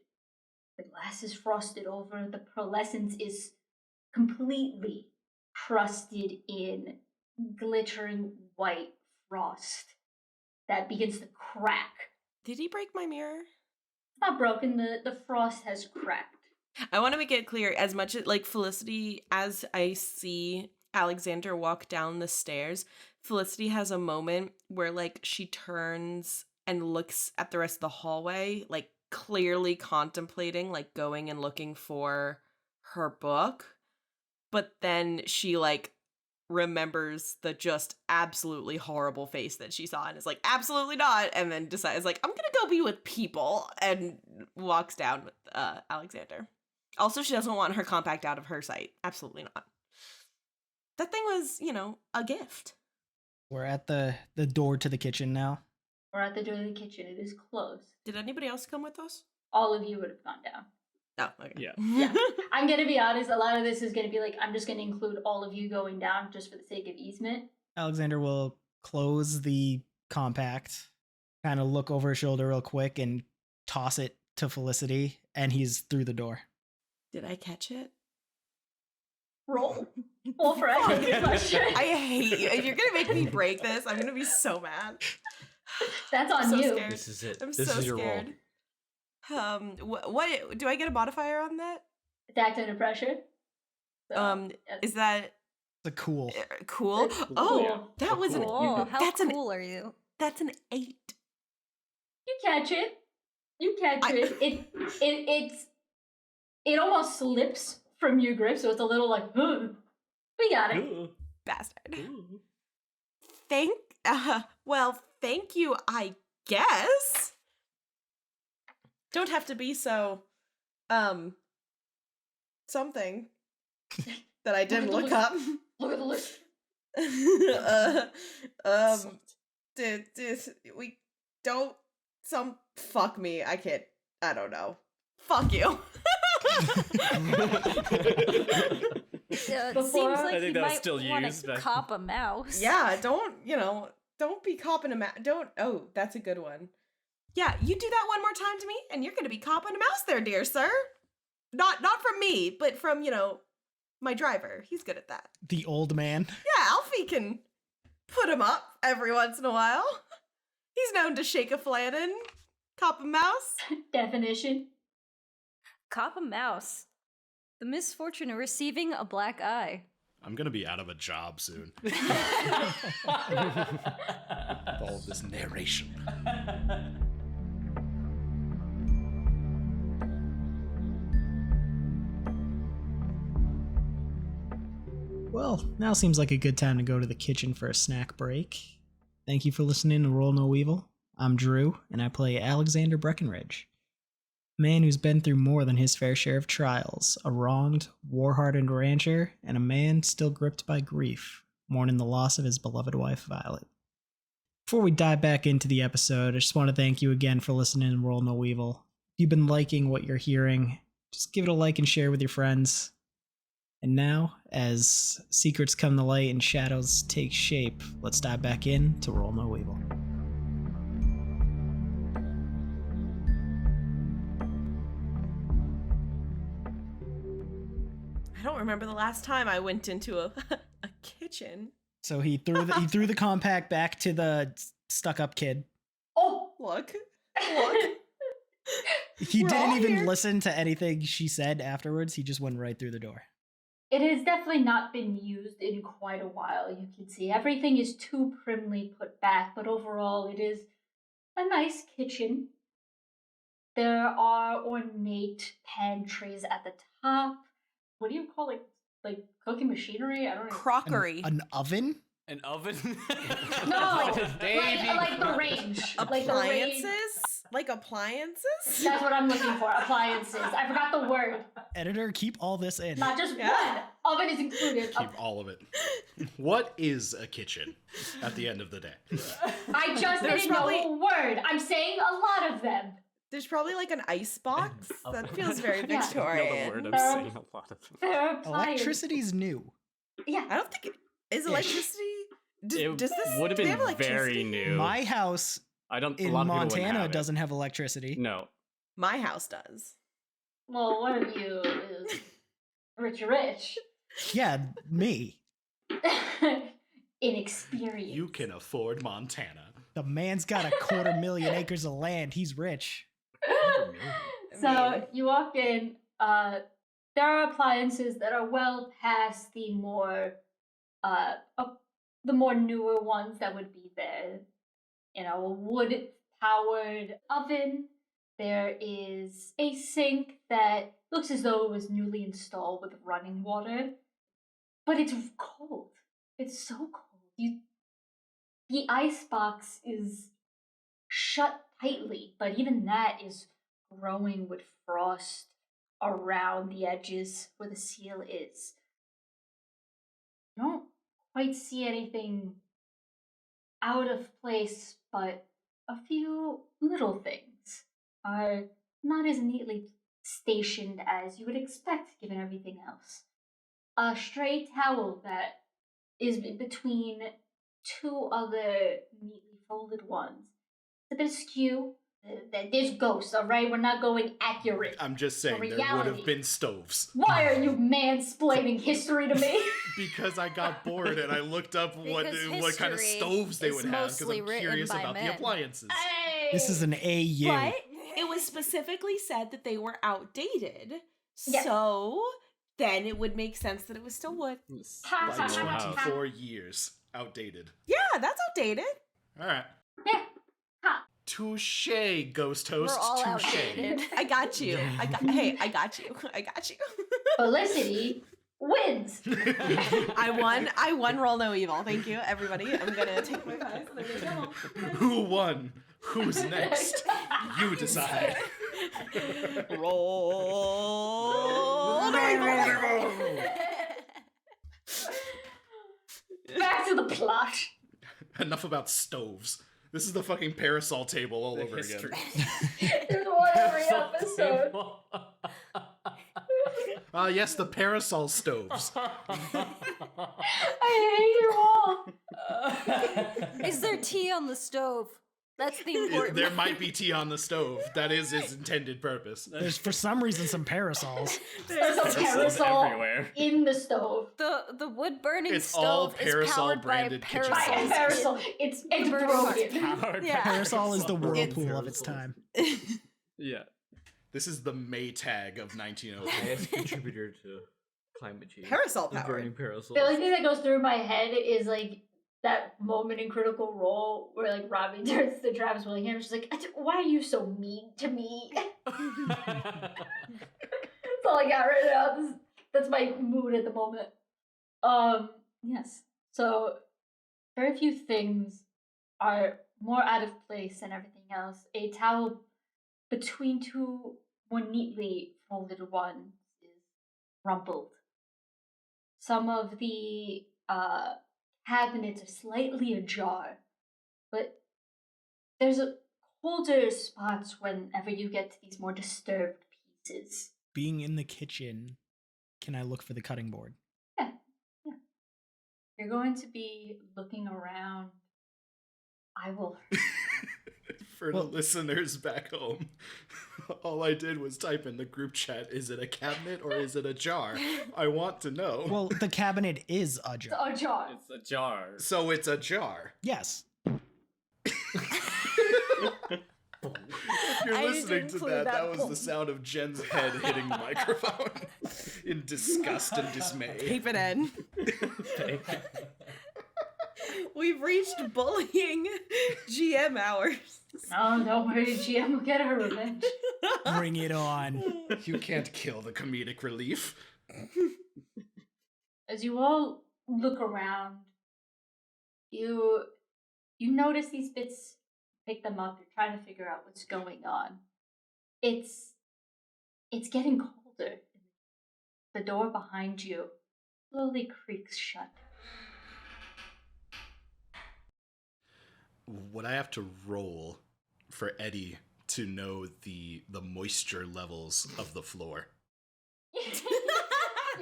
The glass is frosted over. The pearlescence is completely crusted in glittering white frost that begins to crack. Did he break my mirror? It's not broken. The frost has cracked. I want to make it clear, as much as, like, Felicity, as I see Alexander walk down the stairs, Felicity has a moment where, like, she turns and looks at the rest of the hallway, like, clearly contemplating, like, going and looking for her book. But then she, like, remembers the just absolutely horrible face that she saw and is like, absolutely not, and then decides, like, I'm gonna go be with people, and walks down with Alexander. Also, she doesn't want her compact out of her sight. Absolutely not. That thing was, a gift. We're at the door to the kitchen now. We're at the door of the kitchen. It is closed. Did anybody else come with us? All of you would have gone down. Oh, okay. Yeah. I'm going to be honest, a lot of this is going to be like, I'm just going to include all of you going down just for the sake of easement. Alexander will close the compact, kind of look over his shoulder real quick and toss it to Felicity, and he's through the door. Did I catch it? Roll. Roll for any question. I hate you. You're going to make me break this. I'm going to be so mad. That's on you. Scared. This is it. I'm This so is your scared. What do I get a modifier on that? Attacked under pressure. So, is that The cool. Cool? It's Oh, cool. that was an. Oh, how That's an. cool are you? That's an 8. You catch it. You catch it. It almost slips from your grip, so it's a little like, we got it. Bastard. Thank you, I guess. Don't have to be so, something that I didn't look up. Look at the list. We don't, fuck me, I can't, I don't know. Fuck you. It Before- seems I like think you that was might still want used to back- cop a mouse. Yeah, don't be copping a mouse. Oh, that's a good one. Yeah, you do that one more time to me, and you're gonna be copping a mouse there, dear sir. Not from me, but from, my driver. He's good at that. The old man. Yeah, Alfie can put him up every once in a while. He's known to shake a flannen, cop a mouse. Definition. Cop a mouse. The misfortune of receiving a black eye. I'm gonna be out of a job soon. All of this narration. Well, now seems like a good time to go to the kitchen for a snack break. Thank you for listening to Roll No Evil. I'm Drew, and I play Alexander Breckenridge. A man who's been through more than his fair share of trials, a wronged, war-hardened rancher, and a man still gripped by grief, mourning the loss of his beloved wife, Violet. Before we dive back into the episode, I just want to thank you again for listening to Roll No Evil. If you've been liking what you're hearing, just give it a like and share with your friends. And now, as secrets come to light and shadows take shape, let's dive back in to Roll No Evil. I don't remember the last time I went into a kitchen. So he threw the compact back to the stuck-up kid. Oh, look. He We're didn't all even here. listen to anything she said afterwards. He just went right through the door. It has definitely not been used in quite a while, you can see. Everything is too primly put back, but overall it is a nice kitchen. There are ornate pantries at the top. What do you call it? Like cooking machinery? I don't know. Crockery. An oven? An oven? No, like the range. Like the range. Appliances? Like appliances? That's what I'm looking for. Appliances. I forgot the word. Editor, keep all this in. Not just Yeah. one. Oven is included. Keep all of it. What is a kitchen at the end of the day? I just There's didn't probably- know a word. I'm saying a lot of them. There's probably like an ice box. That feels very Yeah. Victorian. Another word I'm There are- saying a lot of them. There are appliances. Electricity's new. Yeah. I don't think it is Ish. electricity. It Does this would have do they been have very electricity? new. My house I don't. in a lot of people wouldn't Montana have it. doesn't have electricity. No. My house does. Well, one of you is rich. Yeah, me. Inexperienced. You can afford Montana. The man's got 250,000 acres of land. He's rich. So you walk in. There are appliances that are well past the more newer ones that would be there. You know, a wood-powered oven. There is a sink that looks as though it was newly installed with running water, but it's cold. It's so cold. The icebox is shut tightly, but even that is growing with frost around the edges where the seal is. You don't quite see anything out of place, but a few little things are not as neatly stationed as you would expect given everything else. A stray towel that is between two other neatly folded ones. It's a bit askew. There's ghosts, alright? We're not going accurate. I'm just saying there would reality. have been stoves. Why are you mansplaining history to me? Because I got bored and I looked up what Because kind of history stoves they is would have because mostly I'm written curious by about men. the appliances. Hey! This is an AU. But it was specifically said that they were outdated. Yeah. So then it would make sense that it was still wood. Ha, Like ha, ha, ha. 24 years outdated. Yeah, that's outdated. All right. Yeah. Ha. Touche, ghost host. We're all Touche. outdated. I got you. I got you. I got you. Felicity wins. I won Roll No Evil. Thank you, everybody. I'm gonna take my prize. There we go. Who won? Who's next? You decide. Roll No Evil. Back to the plot. Enough about stoves. This is the fucking parasol table all over again. There's one every episode. Yes, the parasol stoves. I hate you all. Is there tea on the stove? That's the important There might be tea on the stove. That is its intended purpose. There's for some reason some parasols. There's a Parasols parasol everywhere. in the stove. The wood burning It's all stove is parasol powered by branded kitchen By a parasols. parasol. It's burning broken. Powered Yeah. Parasol is the Parasol. whirlpool of its time. Yeah. This is the Maytag of 1903. Highest contributor to climate change. Parasol The powered. burning parasols. The only thing that goes through my head is like that moment in Critical Role where like Robbie turns to Travis Willingham. She's like, "Why are you so mean to me?" That's all I got right now. That's my mood at the moment. Yes. So, very few things are more out of place than everything else. A towel between two more neatly folded ones is rumpled. Some of the cabinets are slightly ajar, but there's colder spots whenever you get to these more disturbed pieces. Being in the kitchen, can I look for the cutting board? Yeah. You're going to be looking around. I will. For the listeners back home, all I did was type in the group chat, is it a cabinet or is it a jar? I want to know. Well, the cabinet is a jar. A jar. It's a jar. So it's a jar. Yes. If you're I listening didn't to include that that was poem. the sound of Jen's head hitting the microphone in disgust and dismay. Keep it in. We've reached bullying GM hours. Oh, don't worry, GM will get her revenge. Bring it on. You can't kill the comedic relief. As you all look around, you notice these bits, pick them up, you're trying to figure out what's going on. It's getting colder. The door behind you slowly creaks shut. Would I have to roll for Eddie to know the moisture levels of the floor?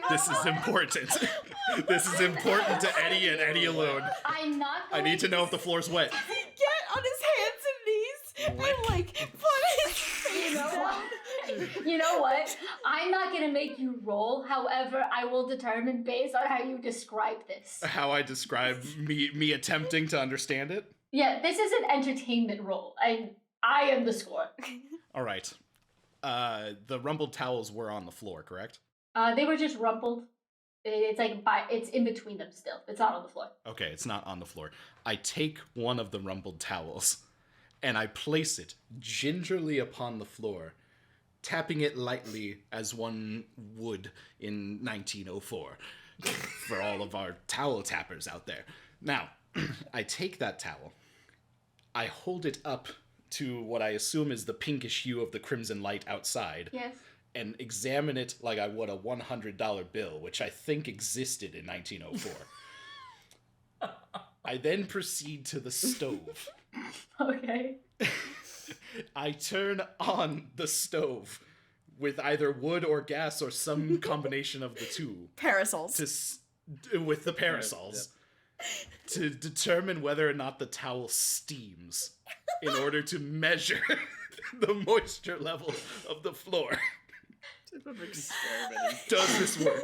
This is important. This is important to Eddie and Eddie alone. I'm not I going need to know if the floor's wet. Get on his hands and knees and like put his face down. You know what? I'm not gonna make you roll. However, I will determine based on how you describe this. How I describe me attempting to understand it? Yeah, this is an entertainment roll. I am the score. All right. The rumpled towels were on the floor, correct? They were just rumpled. It's like it's in between them still. It's not on the floor. Okay, it's not on the floor. I take one of the rumpled towels and I place it gingerly upon the floor, tapping it lightly as one would in 1904 for all of our towel tappers out there. Now, I take that towel, I hold it up to what I assume is the pinkish hue of the crimson light outside. Yes. And examine it like I would a $100 bill, which I think existed in 1904. I then proceed to the stove. Okay. I turn on the stove with either wood or gas or some combination of the two. Parasols. With the parasols. To determine whether or not the towel steams in order to measure the moisture level of the floor. Does this work?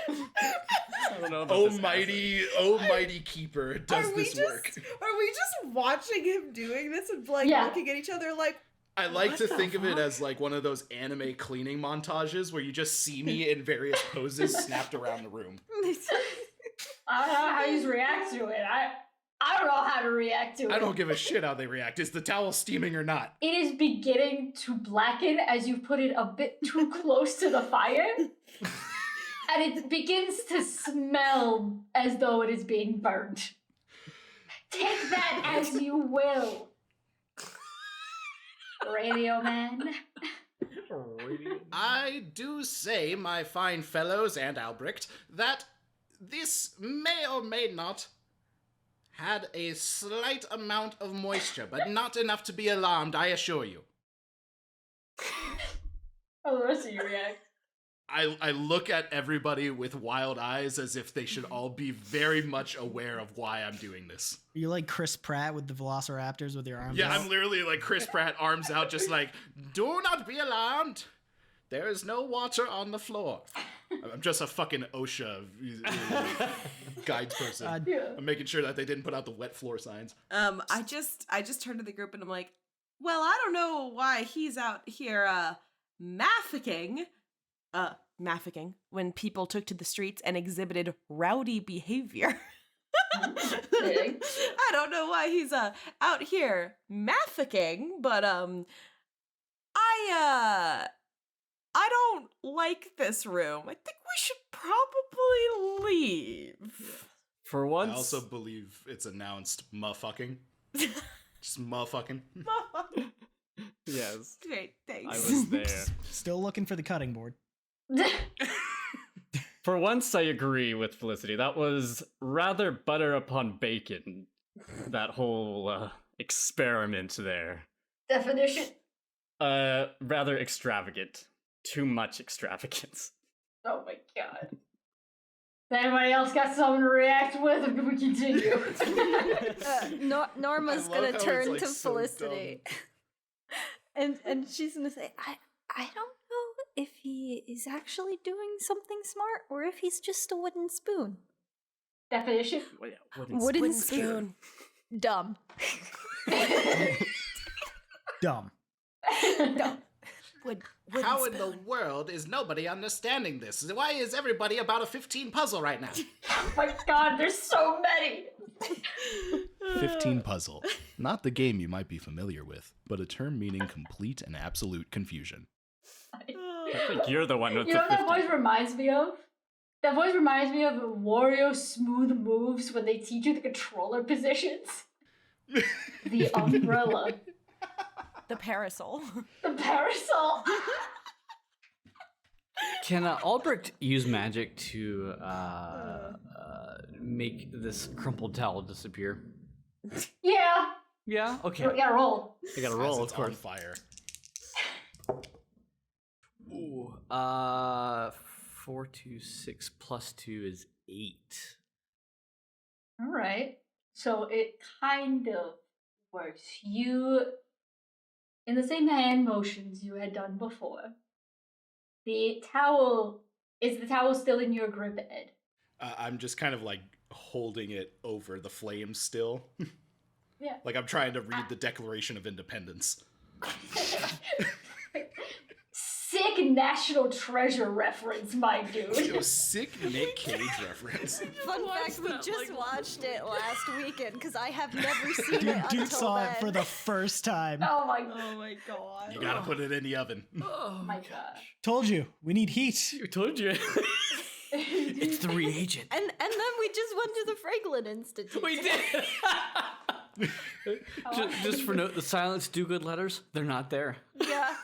I don't know about Almighty keeper, does this work? Are we just watching him doing this and like Yeah. looking at each other like, I like What to the think of it fuck? as like one of those anime cleaning montages where you just see me in various poses snapped around the room. I don't know how you react to it. I don't know how to react to it. I don't give a shit how they react. Is the towel steaming or not? It is beginning to blacken as you put it a bit too close to the fire. And it begins to smell as though it is being burned. Take that as you will. Radio man. I do say, my fine fellows and Albrecht, that this may or may not had a slight amount of moisture, but not enough to be alarmed, I assure you. How the rest of you react? I look at everybody with wild eyes as if they should all be very much aware of why I'm doing this. Are you like Chris Pratt with the Velociraptors with your arms Yeah, out? I'm literally like Chris Pratt, arms out, just like, do not be alarmed. There is no water on the floor. I'm just a fucking OSHA guides person. Yeah. I'm making sure that they didn't put out the wet floor signs. I just turned to the group and I'm like, well, I don't know why he's out here maffing when people took to the streets and exhibited rowdy behavior. I don't know why he's out here maffing, but I don't like this room. I think we should probably leave. For once, I also believe it's announced motherfucking. Just motherfucking. yes, Great, I thanks. was there. Still looking for the cutting board. For once, I agree with Felicity. That was rather butter upon bacon. That whole experiment there. Definition. Rather extravagant. Too much extravagance. Oh my god. Does anybody else got something to react with, or can we continue? Norma's I love gonna how it's, turn like, to so Felicity, and she's gonna say, "I don't know if he is actually doing something smart or if he's just a wooden spoon. Definition. Wooden spoon. Dumb. Dumb. Dumb. How in the world is nobody understanding this? Why is everybody about a 15 puzzle right now? Oh my god, there's so many. 15 puzzle. Not the game you might be familiar with, but a term meaning complete and absolute confusion. I think you're the one with You the know what that 50. voice reminds me of? That voice reminds me of Wario Smooth Moves when they teach you the controller positions. The umbrella. The parasol. The parasol. Can Albrecht use magic to make this crumpled towel disappear? Yeah. Yeah. Okay. We gotta roll. I got to As roll, it's of course. on fire. Ooh. 4, 2, 6 plus 2 is 8. All right. So it kind of works. You, in the same hand motions you had done before, the towel, is the towel still in your grip, Ed? I'm just kind of like holding it over the flames still. Yeah. Like I'm trying to read the Declaration of Independence. Sick National Treasure reference, my dude. Yo, sick Nick Cage reference. Fun fact, we just watched it last weekend because I have never seen Dude, it Duke until saw then. it for the first time. Oh my god. You gotta put it in the oven. Oh my god. Told you, we need heat. I told you. It's the reagent. And then we just went to the Franklin Institute. We did. just for note, the Silence Do Good letters, they're not there. Yeah.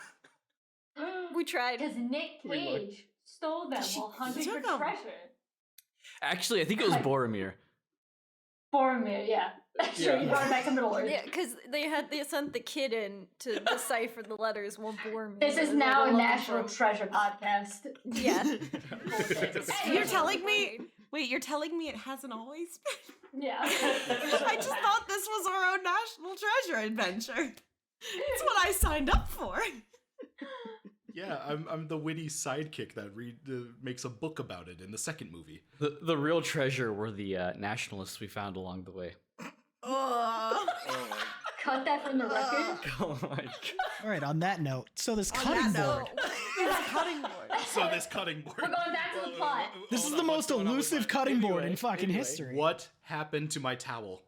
We tried. Because Nick Cage stole them while hunting for took 'em. treasure. Actually, I think it was Boromir. Boromir, yeah. Sure, you brought it back to Middle Earth. Yeah, because they sent the kid in to decipher the letters while Boromir. This is was now a looking National for- Treasure podcast. Yeah. You're telling me? Wait, you're telling me it hasn't always been? Yeah. I just thought this was our own National Treasure adventure. It's what I signed up for. Yeah, I'm the witty sidekick that makes a book about it in the second movie. The real treasure were the nationalists we found along the way. Cut that from the record. Oh my god. All right, on that note, so this On cutting that board. Cutting board. So this cutting board. We're going back to the plot. This is Hold the on, most what's going on with elusive my- cutting board in Anyway, fucking anyway. history. What happened to my towel?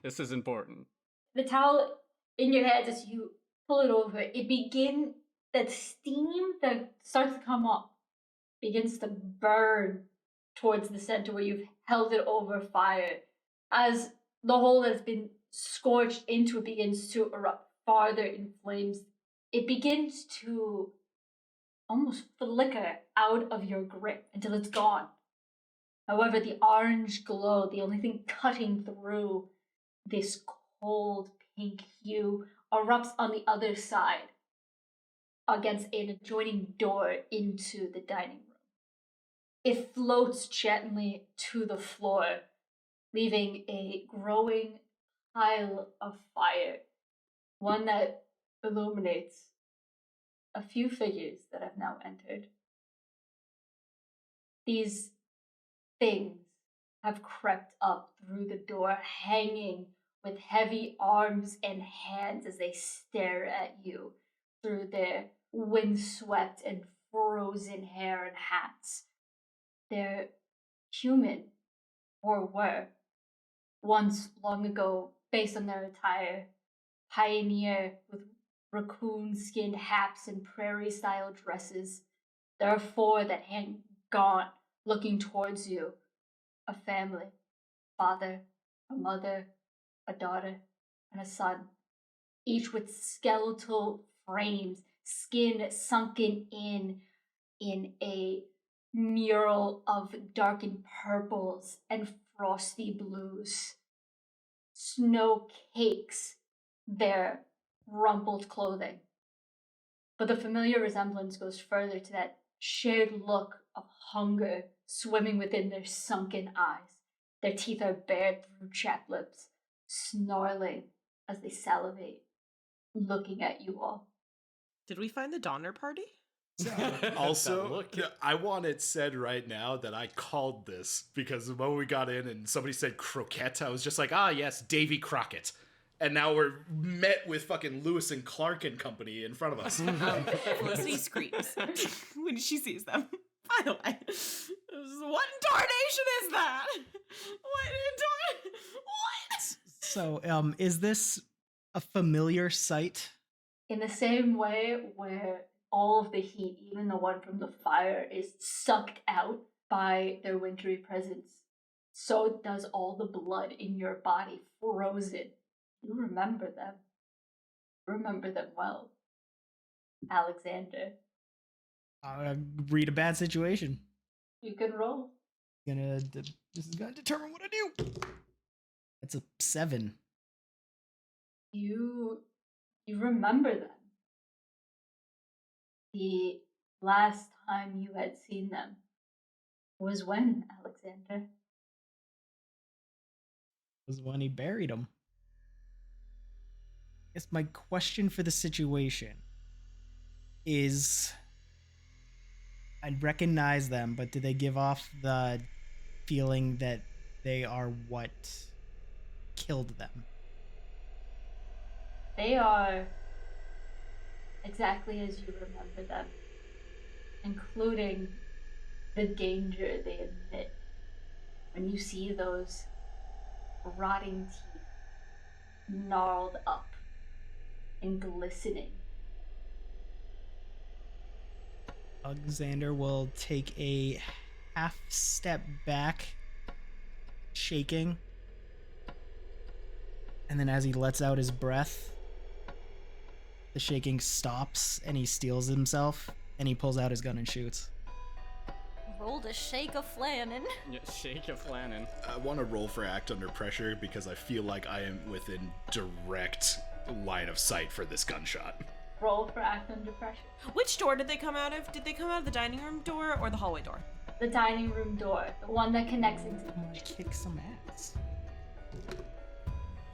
This is important. The towel in your head, as you pull it over, it begins, that steam that starts to come up begins to burn towards the center where you've held it over fire. As the hole that's been scorched into it begins to erupt farther in flames, it begins to almost flicker out of your grip until it's gone. However, the orange glow, the only thing cutting through this cold pink hue, erupts on the other side against an adjoining door into the dining room. It floats gently to the floor, leaving a growing pile of fire, one that illuminates a few figures that have now entered. These things have crept up through the door, hanging with heavy arms and hands as they stare at you through their windswept and frozen hair and hats. They're human, or were, once long ago, based on their attire, pioneer with raccoon-skinned hats and prairie-style dresses, There are 4 that hang gaunt, looking towards you. A family, father, a mother, a daughter, and a son, each with skeletal frames, skin sunken in a mural of darkened purples and frosty blues. Snow cakes their rumpled clothing. But the familiar resemblance goes further to that shared look of hunger swimming within their sunken eyes. Their teeth are bared through chapped lips, snarling as they salivate, looking at you all. Did we find the Donner Party? Also, I want it said right now that I called this because when we got in and somebody said croquette, I was just like, ah, yes, Davy Crockett. And now we're met with fucking Lewis and Clark and company in front of us. Felicity screams when she sees them. By the way, what in tarnation is that? What? So, is this a familiar sight? In the same way where all of the heat, even the one from the fire, is sucked out by their wintry presence, so does all the blood in your body frozen. You remember them. Remember them well. Alexander. Read a bad situation. You can roll. This is gonna determine what I do. It's a 7. You remember them. The last time you had seen them was when, Alexander? Was when he buried him. I guess my question for the situation is, I recognize them, but do they give off the feeling that they are what killed them? They are exactly as you remember them, including the danger they emit when you see those rotting teeth gnarled up and glistening. Alexander will take a half step back, shaking, and then as he lets out his breath, the shaking stops and he steels himself and he pulls out his gun and shoots. Roll to shake a flannin. Yeah, shake a flannin. I want to roll for act under pressure because I feel like I am within direct line of sight for this gunshot. Roll for act under pressure. Which door did they come out of? Did they come out of the dining room door or the hallway door? The dining room door, the one that connects into the I'm gonna kick some ass.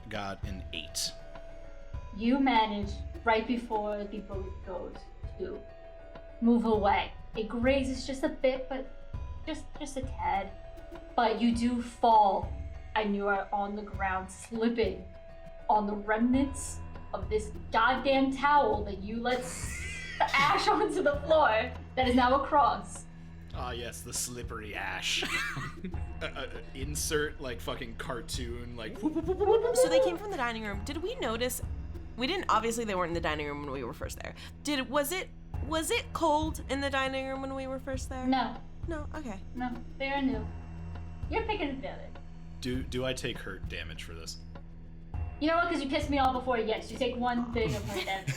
Got an 8. You manage, right before the bullet goes, to move away. It grazes just a bit, but just a tad. But you do fall, and you are on the ground, slipping on the remnants of this goddamn towel that you let ash onto the floor that is now a cross. Ah, yes, the slippery ash. Insert, like, fucking cartoon, like... So they came from the dining room. Did we notice? We didn't. Obviously, they weren't in the dining room when we were first there. Was it cold in the dining room when we were first there? No. No. Okay. No, they are new. You're picking it together. Do I take hurt damage for this? You know what? Because you pissed me off before. Yes, you take 1 thing of hurt damage.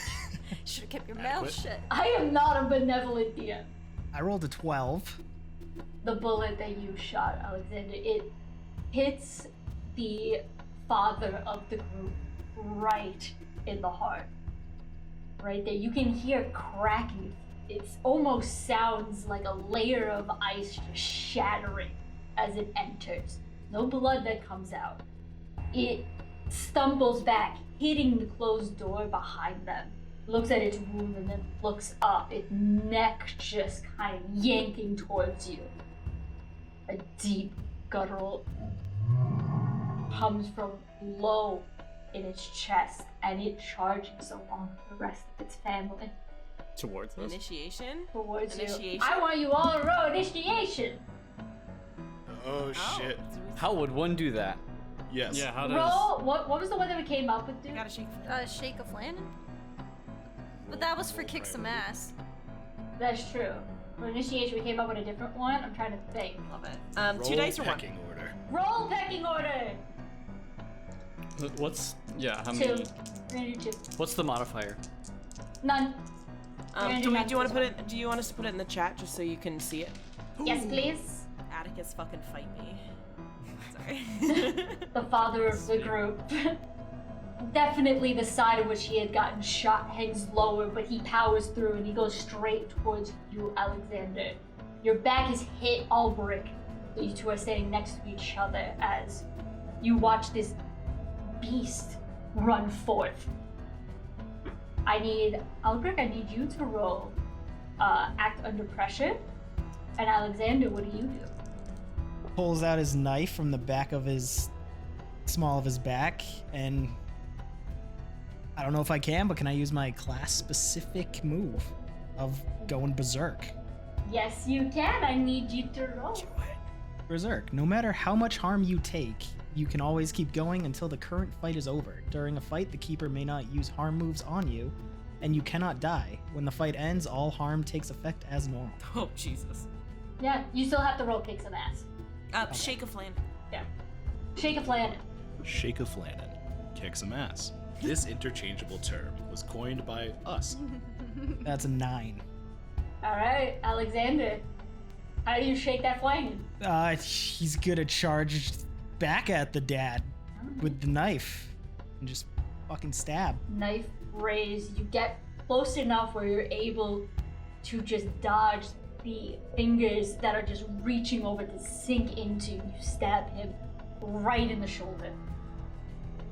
Should have kept your mouth shut. I am not a benevolent DM. I rolled a 12. The bullet that you shot, Alexander, it hits the father of the group right in the heart. Right there. You can hear cracking. It almost sounds like a layer of ice just shattering as it enters. No blood that comes out. It stumbles back, hitting the closed door behind them. Looks at its wound and then looks up, its neck just kind of yanking towards you. A deep guttural comes from low in its chest, and it charges along the rest of its family. Towards us? Initiation? Towards Initiation? you. I want you all to roll initiation! Oh, shit. How would one do that? Yes. Yeah, how does... Roll, what was the one that we came up with, dude? You gotta shake. Shake a flannin? But that was for kick some ass. That's true. For initiation, we came up with a different one. I'm trying to think. Love it. Roll 2 dice or 1? pecking order. Roll pecking order. What's how 2. many? We're gonna do 2. What's the modifier? None. Do you want to put it? Do you want us to put it in the chat just so you can see it? Yes, please. Atticus, fucking fight me. Sorry. The father of the group. Definitely the side of which he had gotten shot hangs lower, but he powers through and he goes straight towards you, Alexander. Your back is hit, Albrecht. So you two are standing next to each other as you watch this beast run forth. Albrecht, I need you to roll act under pressure. And Alexander, what do you do? Pulls out his knife from the back of his small of his back, and I don't know if I can, but can I use my class-specific move of going berserk? Yes, you can. I need you to roll. Berserk. No matter how much harm you take, you can always keep going until the current fight is over. During a fight, the keeper may not use harm moves on you, and you cannot die. When the fight ends, all harm takes effect as normal. Oh, Jesus. Yeah, you still have to roll kick some ass. Shake a flan. Yeah. Shake a flan. Shake a flannin. Kick some ass. This interchangeable term was coined by us. That's a 9. Alright, Alexander. How do you shake that flan? He's gonna charge back at the dad with the knife and just fucking stab. Knife raised. You get close enough where you're able to just dodge the fingers that are just reaching over to sink into. You stab him right in the shoulder.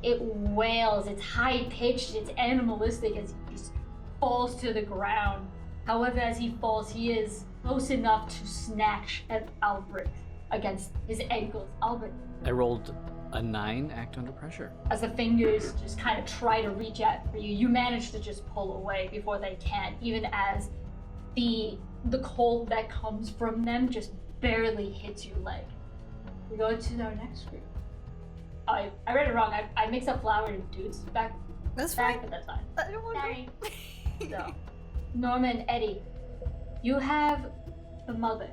It wails, it's high-pitched, it's animalistic as he just falls to the ground. However, as he falls, he is close enough to snatch at Albrecht against his ankles. Albrecht, I rolled a 9, act under pressure. as the fingers just kind of try to reach out for you, you manage to just pull away before they can, even as the cold that comes from them just barely hits your leg. We go to our next group. I read it wrong. I mixed up flower and dudes back. That's back, fine. but that's fine. I don't want Sorry. So, Norma and Eddie, you have the mother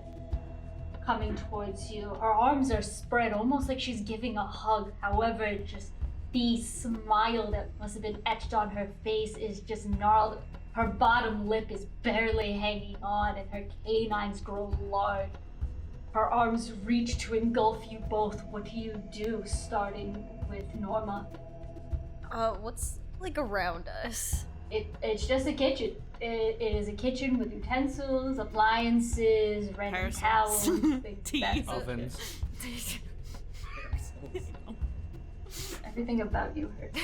coming towards you. Her arms are spread, almost like she's giving a hug. However, just the smile that must have been etched on her face is just gnarled. Her bottom lip is barely hanging on, and her canines grow large. Her arms reach to engulf you both. What do you do, starting with Norma? What's like around us? It's just a kitchen. It is a kitchen with utensils, appliances, random towels, things Tea. like that. Ovens. Everything about you hurts.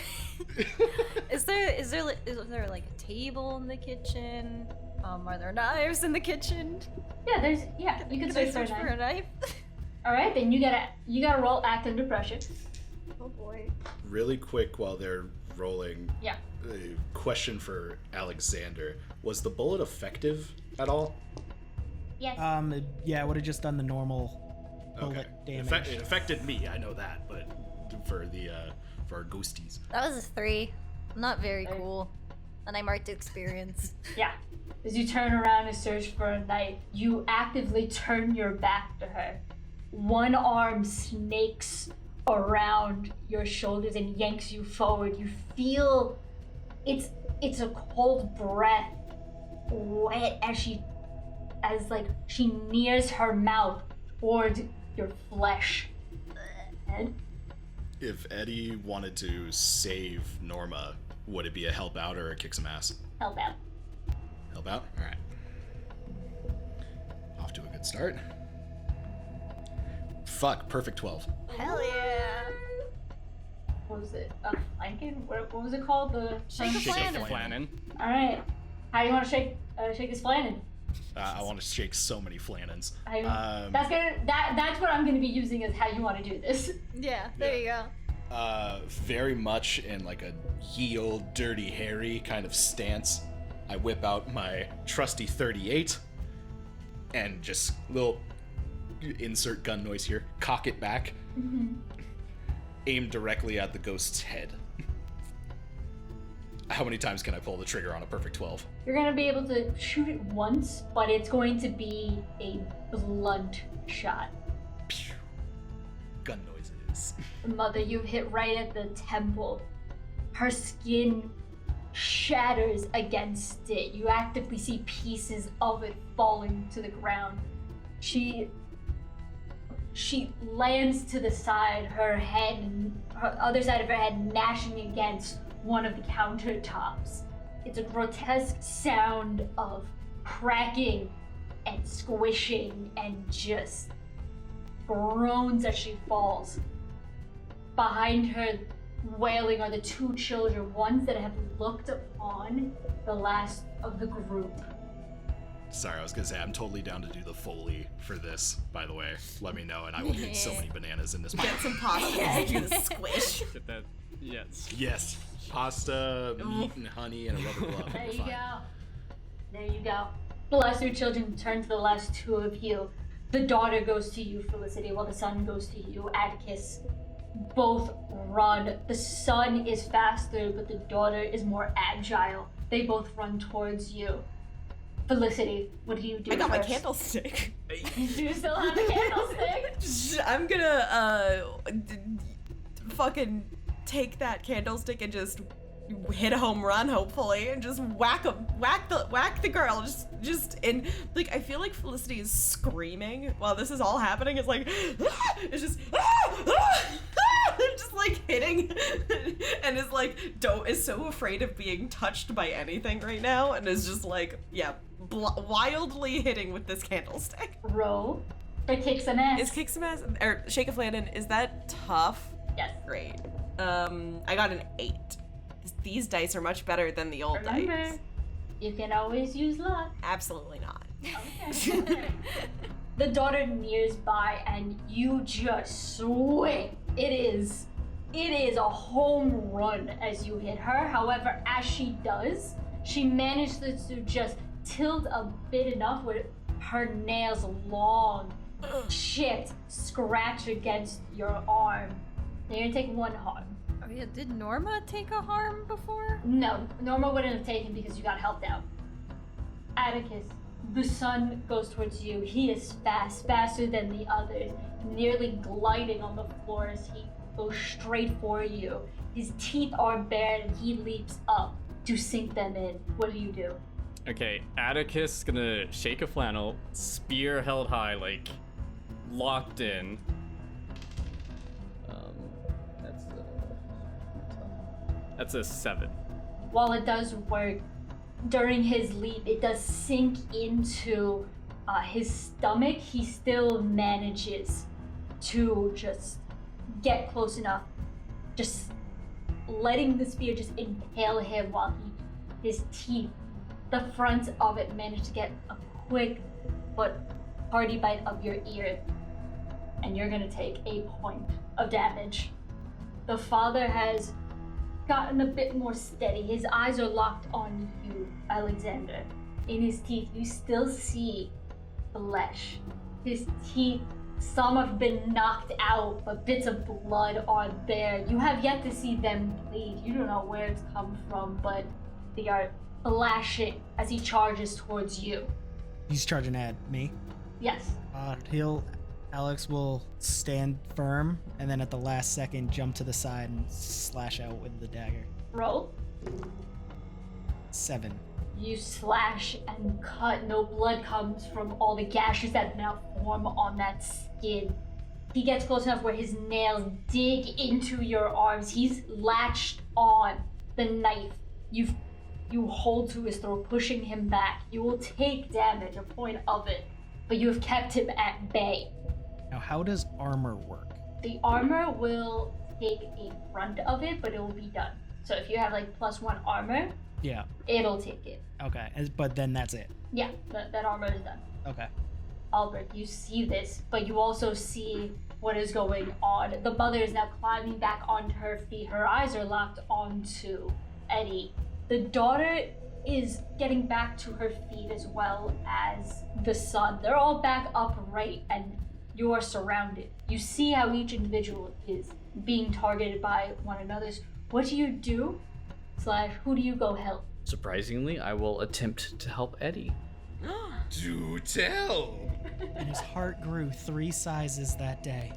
Is there like a table in the kitchen? Are there knives in the kitchen? Yeah, you can Can I search search for for a a knife. knife? All right, then you gotta roll act under pressure. Oh boy. Really quick while they're rolling. Yeah. A question for Alexander. Was the bullet effective at all? Yes. Yeah, I would have just done the normal bullet damage. It affected me, I know that, but for our ghosties. That was a 3. Not very cool. And I marked experience. Yeah. As you turn around and search for a knife, you actively turn your back to her. One arm snakes around your shoulders and yanks you forward. You feel it's a cold breath, wet as she nears her mouth towards your flesh. Ed? If Eddie wanted to save Norma, would it be a help out or a kick some ass? Help out. Help out? Alright. Off to a good start. Fuck, perfect 12. Hell yeah. What was it? Flanking? What was it called? The Shake a Shake flannin'. the flannin. All right. How do you want to shake this flannin? I want to shake so many flannins. That's what I'm gonna be using as how you want to do this. Yeah, there you go. Very much in like a ye old dirty Harry kind of stance. I whip out my trusty 38 and just little insert gun noise here. Cock it back. Aim directly at the ghost's head. How many times can I pull the trigger on a perfect 12? You're gonna be able to shoot it once, but it's going to be a blunt shot. Pew. Gun noises. Mother, you hit right at the temple. Her skin shatters against it. You actively see pieces of it falling to the ground. She lands to the side, her other side of her head gnashing against one of the countertops. It's a grotesque sound of cracking and squishing and just groans as she falls. Behind her, wailing, are the two children, ones that have looked upon the last of the group. Sorry, I was gonna say, I'm totally down to do the Foley for this, by the way. Let me know, and I will eat so many bananas in this. Get some pasta and do the squish. Get that. Yes. Yes. Pasta, meat, and honey, and a rubber glove. There you Fine. go. There you go. The last two children turn to the last two of you. The daughter goes to you, Felicity, while the son goes to you, Atticus. Both run. The son is faster, but the daughter is more agile. They both run towards you. Felicity, what do you do? I got my first? candlestick. You still have a candlestick? I'm gonna fucking take that candlestick and just hit a home run, hopefully, and just whack the girl. Just in, like, I feel like Felicity is screaming while this is all happening. It's like it's just just like hitting, and is like is so afraid of being touched by anything right now, and is just like wildly hitting with this candlestick. Roll or kick some ass. Is kick some ass or shake a flanon? Is that tough? Yes. Great. I got an 8. These dice are much better than the old Remember, dice. you can always use luck. Absolutely not. Okay. The daughter nears by and you just swing. It is a home run as you hit her. However, as she does, she manages to just tilt a bit enough where her nails long, chipped, scratch against your arm. Now you're gonna take 1 harm. Oh yeah, did Norma take a harm before? No, Norma wouldn't have taken because you got helped out. Atticus, the son goes towards you. He is faster than the others, nearly gliding on the floor as he goes straight for you. His teeth are bared and he leaps up to sink them in. What do you do? Okay, Atticus is gonna shake a flannel, spear held high, like locked in. That's a 7. While it does work, during his leap, it does sink into his stomach. He still manages to just get close enough, just letting the spear just impale him while his teeth, the front of it, managed to get a quick but hearty bite of your ear. And you're gonna take a point of damage. The father has gotten a bit more steady. His eyes are locked on you, Alexander. In his teeth, you still see flesh. His teeth, some have been knocked out, but bits of blood are there. You have yet to see them bleed. You don't know where it's come from, but they are flashing as he charges towards you. He's charging at me. Yes. Alex will stand firm and then at the last second jump to the side and slash out with the dagger. Roll. 7. You slash and cut. No blood comes from all the gashes that now form on that skin. He gets close enough where his nails dig into your arms. He's latched on the knife. You hold to his throat, pushing him back. You will take damage, a point of it, but you have kept him at bay. Now, how does armor work? The armor will take a brunt of it, but it will be done. So if you have like +1 armor, Yeah. it'll take it. Okay. But then that's it. Yeah, that armor is done. Okay. Albert, you see this, but you also see what is going on. The mother is now climbing back onto her feet. Her eyes are locked onto Eddie. The daughter is getting back to her feet as well as the son. They're all back upright and you are surrounded. You see how each individual is being targeted by one another's. What do you do? / who do you go help? Surprisingly, I will attempt to help Eddie. Do tell! And his heart grew 3 sizes that day.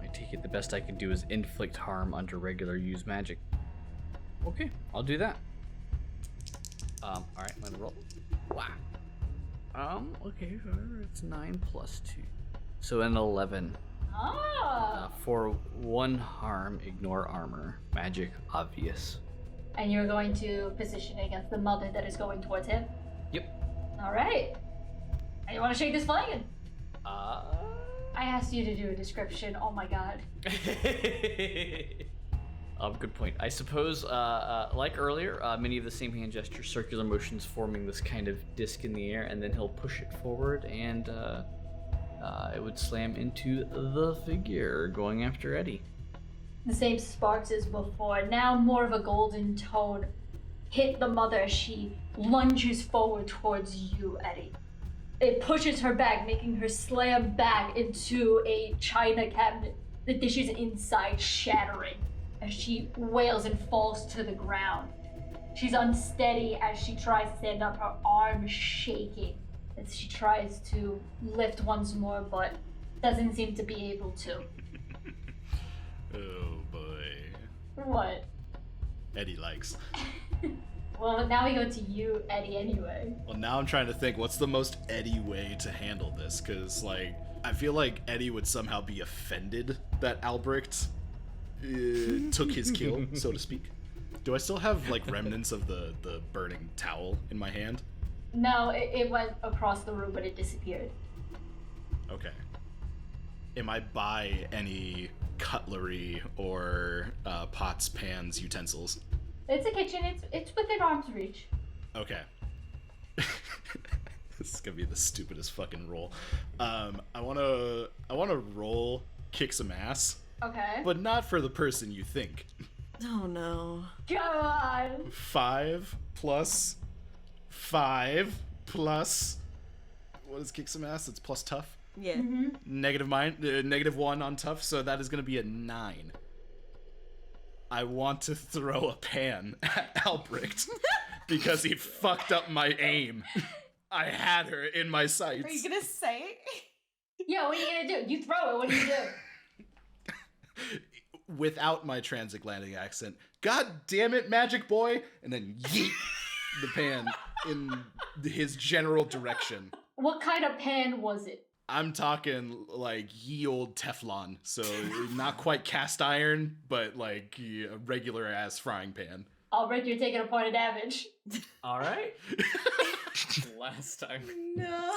I take it the best I can do is inflict harm under regular use magic. Okay, I'll do that. Alright, let me roll. Wow. Okay, it's 9 plus 2. So an 11. For 1 harm, ignore armor. Magic, obvious. And you're going to position against the mother that is going towards him? Yep. Alright. And you want to shake this flagon? I asked you to do a description. Oh my god. Good point. I suppose, like earlier, many of the same hand gestures, circular motions forming this kind of disc in the air, and then he'll push it forward, and it would slam into the figure going after Eddie. The same sparks as before, now more of a golden tone, hit the mother as she lunges forward towards you, Eddie. It pushes her back, making her slam back into a china cabinet, the dishes inside shattering as she wails and falls to the ground. She's unsteady as she tries to stand up, her arm shaking as she tries to lift once more, but doesn't seem to be able to. Oh boy. What? Eddie likes. Well, now we go to you, Eddie, anyway. Well, now I'm trying to think, what's the most Eddie way to handle this? Because, like, I feel like Eddie would somehow be offended that Albrecht took his kill, so to speak. Do I still have, like, remnants of the burning towel in my hand? No, it went across the room, but it disappeared. Okay. Am I by any cutlery or pots, pans, utensils? It's a kitchen. It's within arm's reach. Okay. This is gonna be the stupidest fucking roll. I wanna roll kick some ass. Okay. But not for the person you think. Oh no. Come on. 5 plus 5 plus. What is kick some ass? It's plus tough. Yeah. Mm-hmm. -1 on tough, so that is gonna be a 9. I want to throw a pan at Albrecht because he fucked up my aim. I had her in my sights. Are you gonna say? Yeah, what are you gonna do? You throw it, what do you do? Without my transatlantic accent, God damn it, magic boy, and then yeet the pan in his general direction. What kind of pan was it? I'm talking like ye old Teflon, so not quite cast iron, but like a regular ass frying pan. Albrecht, you're taking a point of damage. Alright. Last time. No.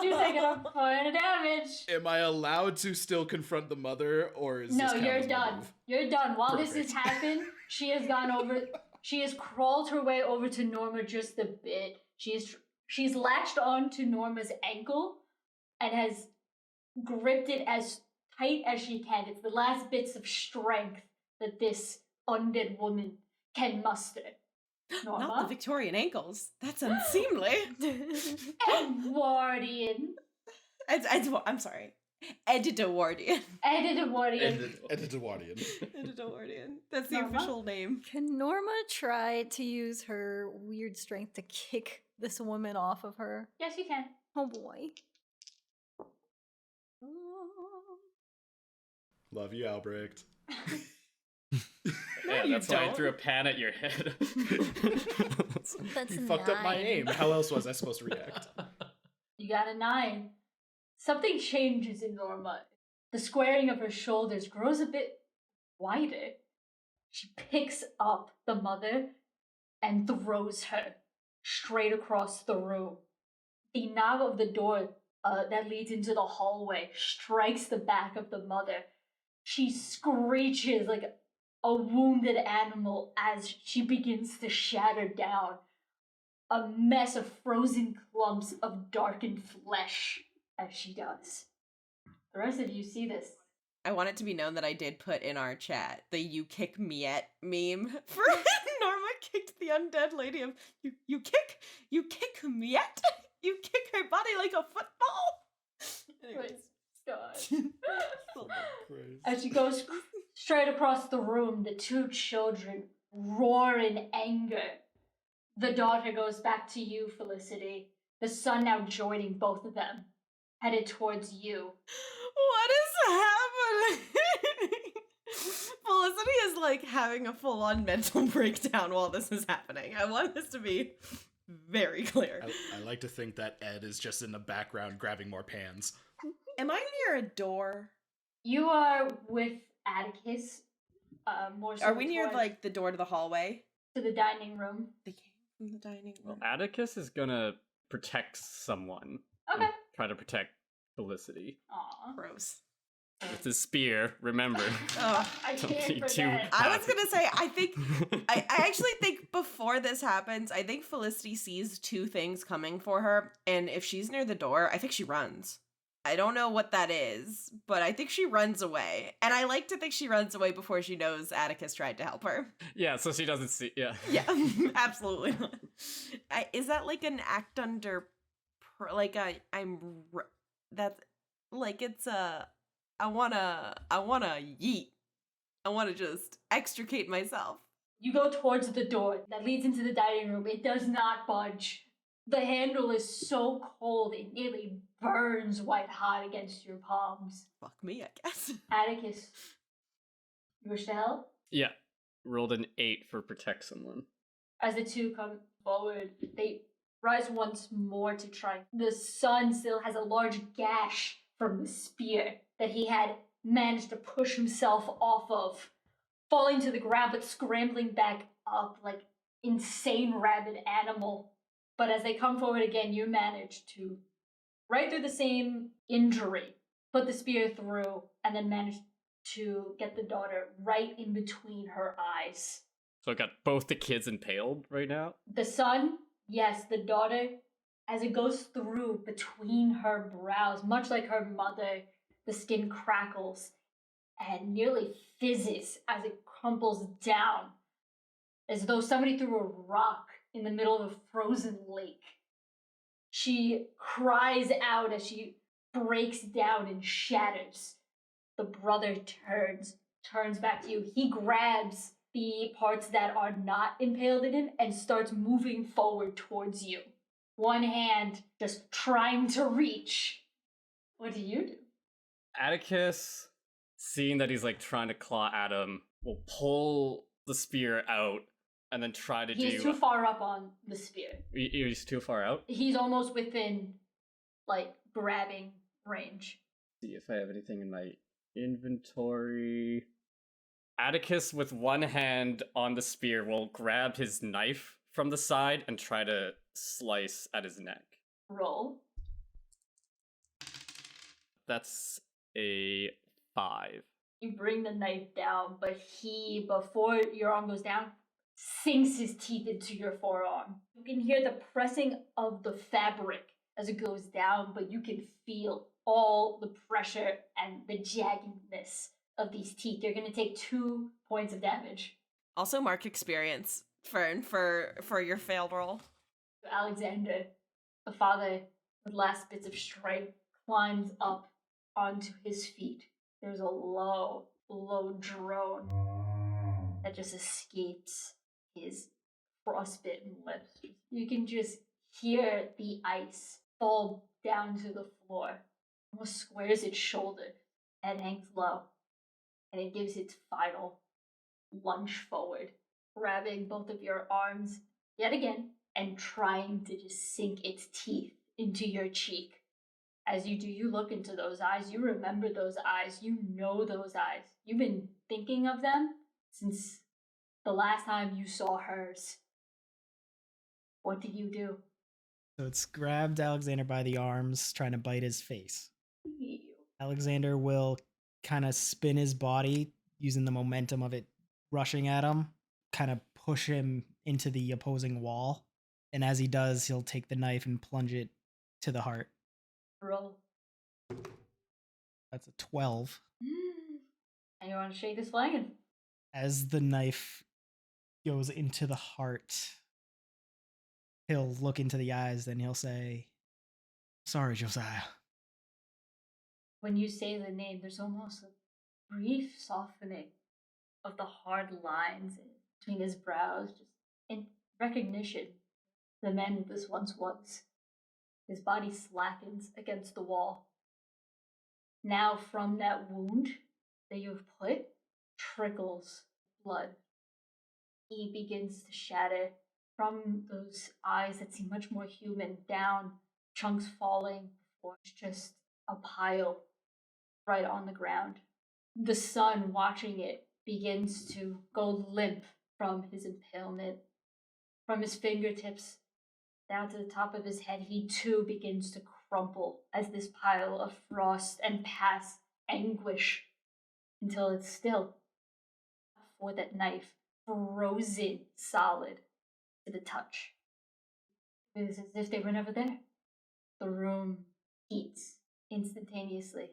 You're taking a point of damage. Am I allowed to still confront the mother, or is No, this count you're as my done. move? You're done. While this Perfect. has happened, she has gone over. She has crawled her way over to Norma just a bit. She's latched on to Norma's ankle and has gripped it as tight as she can. It's the last bits of strength that this undead woman can muster. Norma? Not the Victorian ankles. That's unseemly. Edwardian. I'm sorry. Edwardian. Edwardian. Edwardian. Edwardian. That's the Norma? official name. Can Norma try to use her weird strength to kick this woman off of her? Yes, you can. Oh boy. Love you, Albrecht. Yeah, you that's why I don't. threw a pan at your head. That's You a fucked up my 9. aim. How else was I supposed to react? You got a 9. Something changes in Norma. The squaring of her shoulders grows a bit wider. She picks up the mother and throws her straight across the room. The knob of the door that leads into the hallway strikes the back of the mother. She screeches like a wounded animal as she begins to shatter down. A mess of frozen clumps of darkened flesh as she does. The rest of you see this. I want it to be known that I did put in our chat the "you kick me at" meme for Norma kicked the undead lady of you kick me at, you kick her body like a football. Anyways. God. As she goes straight across the room, the two children roar in anger. The daughter goes back to you, Felicity. The son now joining both of them, headed towards you. What is happening? Felicity is like having a full-on mental breakdown while this is happening. I want this to be very clear. I like to think that Ed is just in the background grabbing more pans. Am I near a door? You are with Atticus. More so Are we near towards- like the door to the hallway? to the dining room? They came from the dining Well, room. Atticus is gonna protect someone. Okay. Try to protect Felicity. Aw. Gross. With his spear, remember. Ugh. I Don't can't be too forget. I was gonna say, I actually think before this happens, I think Felicity sees two things coming for her, and if she's near the door, I think she runs. I don't know what that is, but I think she runs away. And I like to think she runs away before she knows Atticus tried to help her. Yeah, so she doesn't see. Yeah. Yeah, absolutely not. Is that like an act under, that's, like it's a, I wanna yeet. I wanna just extricate myself. You go towards the door that leads into the dining room. It does not budge. The handle is so cold it nearly burns white hot against your palms. Fuck me, I guess. Atticus, you wish to help? Yeah. Rolled an 8 for protect someone. As the two come forward, they rise once more to try. The son still has a large gash from the spear that he had managed to push himself off of, falling to the ground but scrambling back up like insane rabid animal. But as they come forward again, you manage to, right through the same injury, put the spear through, and then manage to get the daughter right in between her eyes. So I got both the kids impaled right now. The son, yes, the daughter, as it goes through between her brows, much like her mother, the skin crackles and nearly fizzes as it crumples down, as though somebody threw a rock in the middle of a frozen lake. She cries out as she breaks down and shatters. The brother turns back to you. He grabs the parts that are not impaled in him and starts moving forward towards you. One hand just trying to reach. What do you do? Atticus, seeing that he's like trying to claw at him, will pull the spear out and then try to He's too far up on the spear. He's too far out? He's almost within, like, grabbing range. See if I have anything in my inventory. Atticus, with one hand on the spear, will grab his knife from the side and try to slice at his neck. Roll. That's a 5. You bring the knife down, but he, before your arm goes down, sinks his teeth into your forearm. You can hear the pressing of the fabric as it goes down, but you can feel all the pressure and the jaggedness of these teeth. You're going to take 2 points of damage. Also mark experience, Fern, for your failed roll. Alexander, the father, with last bits of strength, climbs up onto his feet. There's a low, low drone that just escapes his frostbitten lips. You can just hear the ice fall down to the floor, almost squares its shoulder, and hangs low, and it gives its final lunge forward, grabbing both of your arms yet again and trying to just sink its teeth into your cheek. As you do, you look into those eyes, you remember those eyes, you know those eyes. You've been thinking of them since the last time you saw hers. What do you do? So it's grabbed Alexander by the arms, trying to bite his face. Alexander will kind of spin his body, using the momentum of it rushing at him, kind of push him into the opposing wall. And as he does, he'll take the knife and plunge it to the heart. Roll. That's a 12. And you want to shake this flagon? As the knife goes into the heart, he'll look into the eyes, then he'll say, "Sorry, Josiah." When you say the name, there's almost a brief softening of the hard lines and between his brows, just in recognition the man this once was. His body slackens against the wall. Now from that wound that you have put trickles blood. He begins to shatter from those eyes that seem much more human down, chunks falling before it's just a pile right on the ground. The sun watching it begins to go limp from his impalement. From his fingertips down to the top of his head, he too begins to crumple as this pile of frost and past anguish until it's still for that knife, frozen solid to the touch. It is as if they were never there. The room heats instantaneously.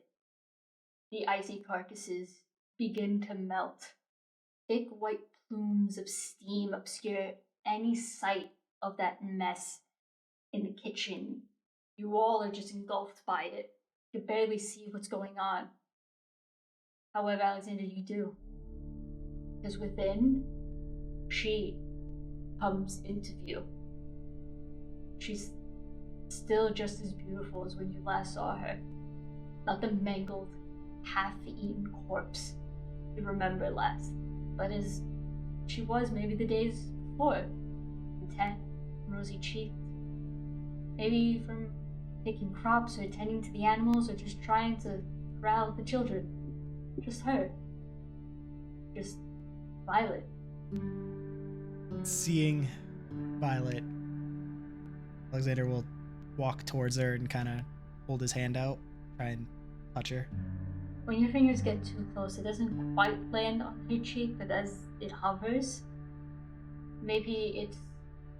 The icy carcasses begin to melt. Thick white plumes of steam obscure any sight of that mess in the kitchen. You all are just engulfed by it. You barely see what's going on. However, Alexander, you do. Because within, she comes into view. She's still just as beautiful as when you last saw her. Not the mangled, half-eaten corpse you remember last, but as she was maybe the days before. Intent, rosy-cheeked. Maybe from picking crops or tending to the animals or just trying to corral the children. Just her. Just Violet. Seeing Violet, Alexander will walk towards her and kind of hold his hand out, try and touch her. When your fingers get too close, it doesn't quite land on your cheek, but as it hovers, maybe it's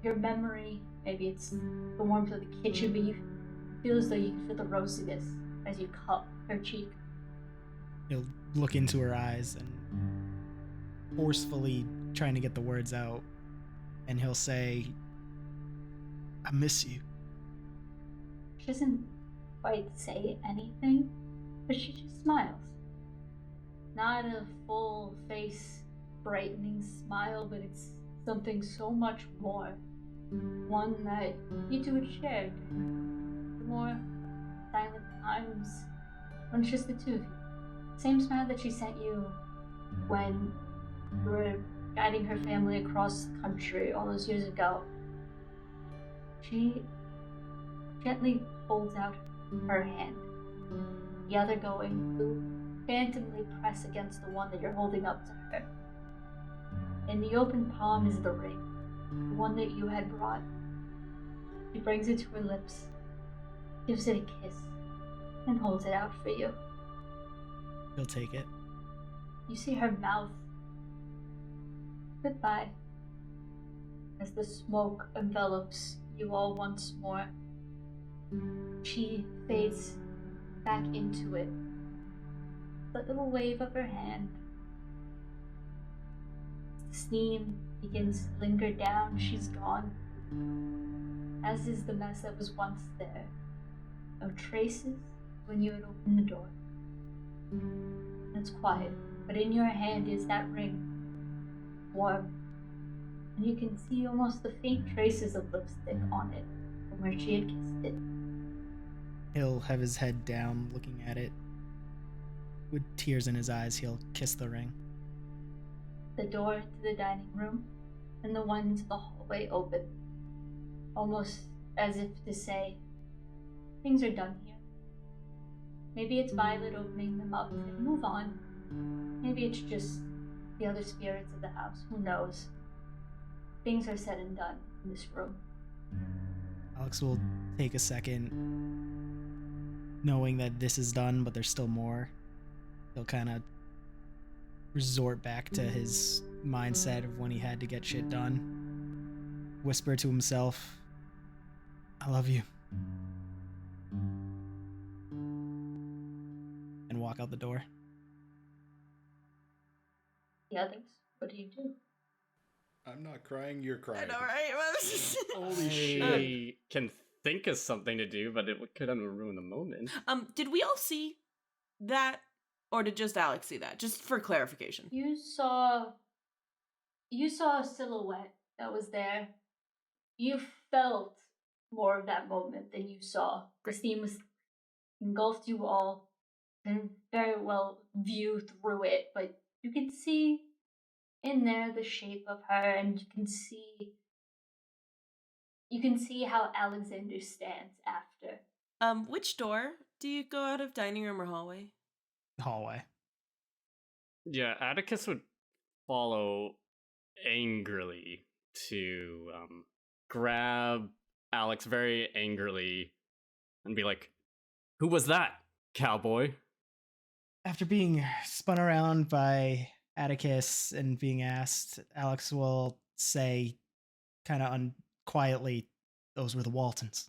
your memory, maybe it's the warmth of the kitchen, but you feel as though you can feel the rosiness as you cup her cheek. He'll look into her eyes and forcefully trying to get the words out, and he'll say, "I miss you." She doesn't quite say anything, but she just smiles. Not a full face brightening smile, but it's something so much more. One that you two had shared. The more silent times when it's just the two of you. Same smile that she sent you when you were guiding her family across the country all those years ago. She gently holds out her hand, the other going to phantomly press against the one that you're holding up to her. In the open palm is the ring, the one that you had brought. She brings it to her lips, gives it a kiss, and holds it out for you. He'll take it. You see her mouth. Goodbye. As the smoke envelops you all once more, she fades back into it. The little wave of her hand. The steam begins to linger down. She's gone. As is the mess that was once there. No traces when you had opened the door. And it's quiet, but in your hand is that ring. Warm. And you can see almost the faint traces of lipstick on it from where she had kissed it. He'll have his head down, looking at it. With tears in his eyes, he'll kiss the ring. The door to the dining room and the one to the hallway open. Almost as if to say, things are done here. Maybe it's Violet opening them up and move on. Maybe it's just the other spirits of the house. Who knows? Things are said and done in this room. Alex will take a second, knowing that this is done, but there's still more. He'll kind of resort back to his mindset of when he had to get shit done. Whisper to himself, "I love you." And walk out the door. The others, what do you do? I'm not crying, you're I crying. know, right? Holy shit. I can think of something to do, but it could ruin the moment. Did we all see that, or did just Alex see that? Just for clarification. You saw you saw a silhouette that was there. You felt more of that moment than you saw. Christine was engulfed you all. Can very well view through it, but you can see in there the shape of her, and you can see how Alexander stands after. Which door do you go out of? Dining room or hallway? Hallway. Yeah, Atticus would follow angrily to grab Alex very angrily and be like, "Who was that, cowboy?" After being spun around by Atticus and being asked, Alex will say, kind of quietly, "Those were the Waltons.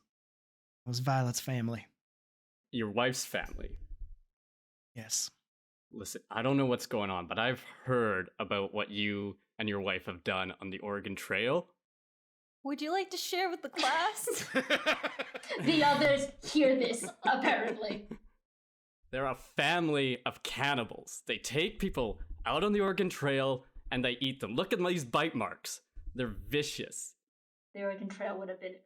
It was Violet's family." Your wife's family. Yes. Listen, I don't know what's going on, but I've heard about what you and your wife have done on the Oregon Trail. Would you like to share with the class? The others hear this, apparently. They're a family of cannibals. They take people out on the Oregon Trail and they eat them. Look at these bite marks. They're vicious. The Oregon Trail would have been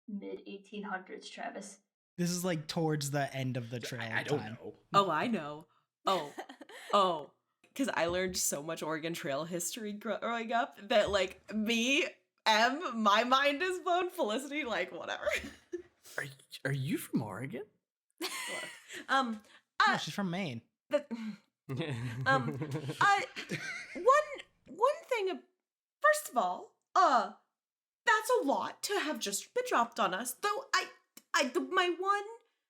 mid-1800s, Travis. This is like towards the end of the trail. I don't know. Oh, I know. Oh. Because I learned so much Oregon Trail history growing up that, like, my mind is blown. Felicity, like, whatever. Are you from Oregon? No, she's from Maine. One thing. First of all, that's a lot to have just been dropped on us. Though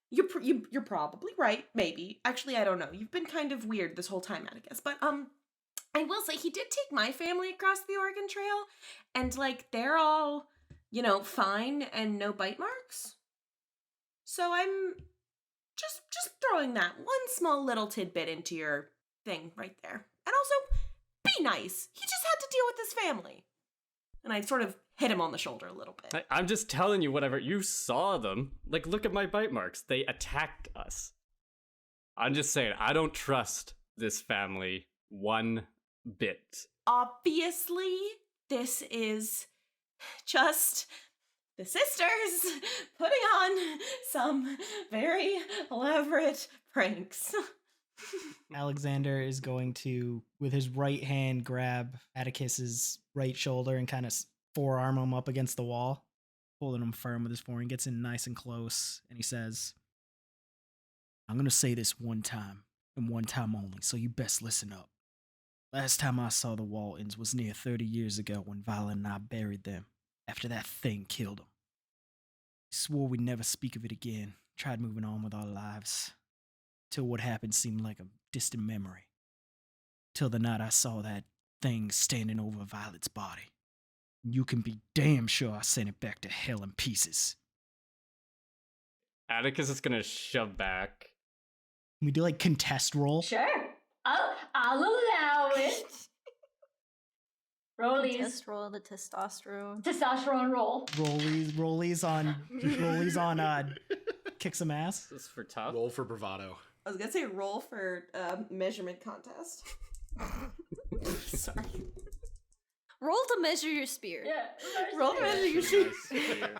you're probably right. Maybe actually, I don't know. You've been kind of weird this whole time, Atticus. But I will say he did take my family across the Oregon Trail, and like they're all, fine and no bite marks. So I'm just throwing that one small little tidbit into your thing right there. And also, be nice. He just had to deal with his family. And I sort of hit him on the shoulder a little bit. I'm just telling you whatever. You saw them. Like, look at my bite marks. They attacked us. I'm just saying, I don't trust this family one bit. Obviously, this is just the sisters putting on some very elaborate pranks. Alexander is going to, with his right hand, grab Atticus's right shoulder and kind of forearm him up against the wall, holding him firm with his forearm. Gets in nice and close, and he says, "I'm going to say this one time, and one time only, so you best listen up. Last time I saw the Waltons was near 30 years ago when Violet and I buried them after that thing killed them. We swore we'd never speak of it again, tried moving on with our lives, till what happened seemed like a distant memory. Till the night I saw that thing standing over Violet's body. You can be damn sure I sent it back to hell in pieces." Atticus is gonna shove back. Can we do like contest roll? Sure. I'll allow it. Rollies. Just roll the testosterone. Testosterone roll. Rollies on kick some ass. This is for tough. Roll for bravado. I was gonna say roll for measurement contest. Sorry. Roll to measure your spear. Yeah. Roll to measure your spear.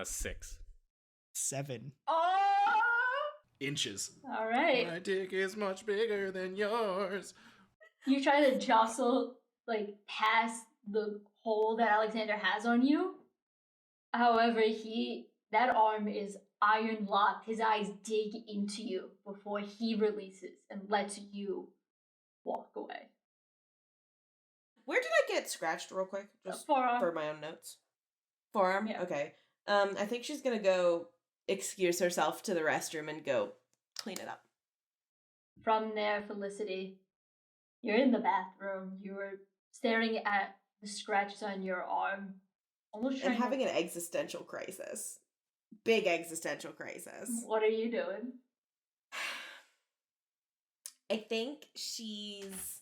6. 7. Oh! Inches. All right. My dick is much bigger than yours. You try to jostle, like, past the hole that Alexander has on you. However, that arm is iron locked. His eyes dig into you before he releases and lets you walk away. Where did I get scratched real quick? Just Forearm. for my own notes. Forearm? Yeah. Okay. I think she's gonna go excuse herself to the restroom and go clean it up. From there, Felicity, you're in the bathroom. You were staring at the scratches on your arm. Almost And having an existential crisis. Big existential crisis. What are you doing? I think she's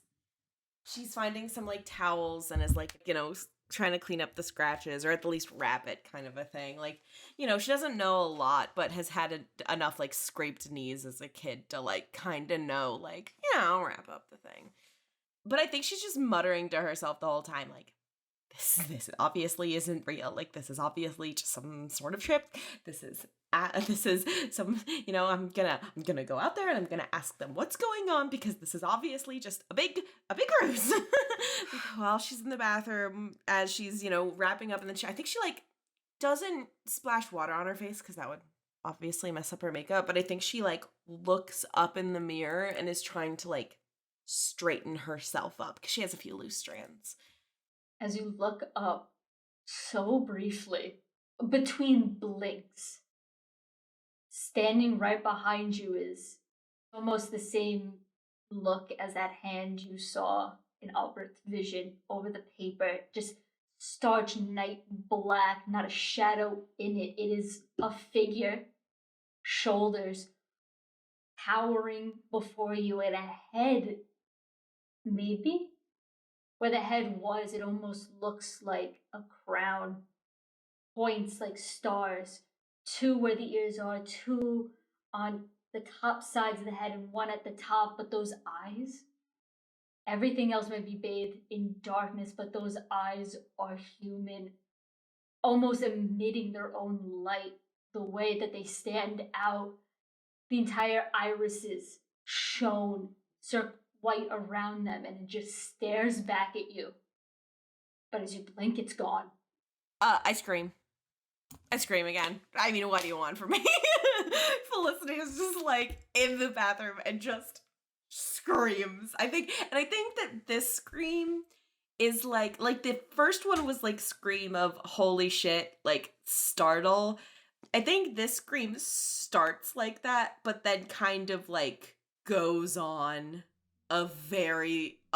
finding some like towels and is like, trying to clean up the scratches or at the least wrap it kind of a thing. Like, she doesn't know a lot, but has had enough like scraped knees as a kid to like kind of know like, I'll wrap up the thing. But I think she's just muttering to herself the whole time, like, this obviously isn't real. Like, this is obviously just some sort of trip. This is some, I'm gonna go out there and I'm gonna ask them what's going on, because this is obviously just a big ruse. While she's in the bathroom, as she's, wrapping up in the I think she, like, doesn't splash water on her face, because that would obviously mess up her makeup, but I think she, like, looks up in the mirror and is trying to, like, straighten herself up, because she has a few loose strands. As you look up, so briefly, between blinks, standing right behind you is almost the same look as that hand you saw in Albert's vision over the paper. Just starch night black, not a shadow in it. It is a figure, shoulders towering before you, and a head, maybe? Where the head was, it almost looks like a crown. Points like stars. 2 where the ears are, 2 on the top sides of the head, and 1 at the top. But those eyes, everything else might be bathed in darkness, but those eyes are human, almost emitting their own light. The way that they stand out, the entire irises shone, white around them, and it just stares back at you. But as you blink, it's gone. I scream again. I mean, what do you want from me? Felicity is just, like, in the bathroom and just screams. I think that this scream is like the first one was like scream of holy shit, like startle. I think this scream starts like that, but then kind of like goes on a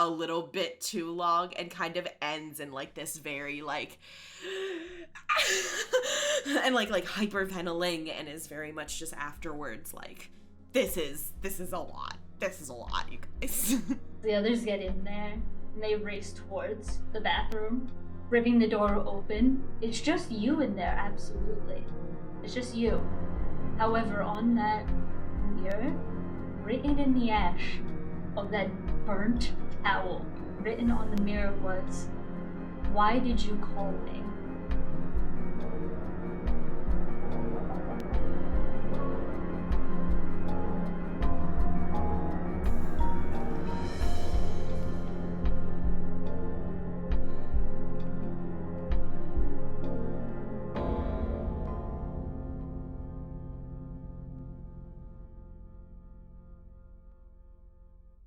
little bit too long and kind of ends in like this very like and like hyperventilating, and is very much just afterwards like this is a lot, you guys. The others get in there and they race towards the bathroom, ripping the door open. It's just you in there, absolutely. It's just you. However, on that mirror, written in the ash of that burnt towel, written on the mirror was, "Why did you call me?"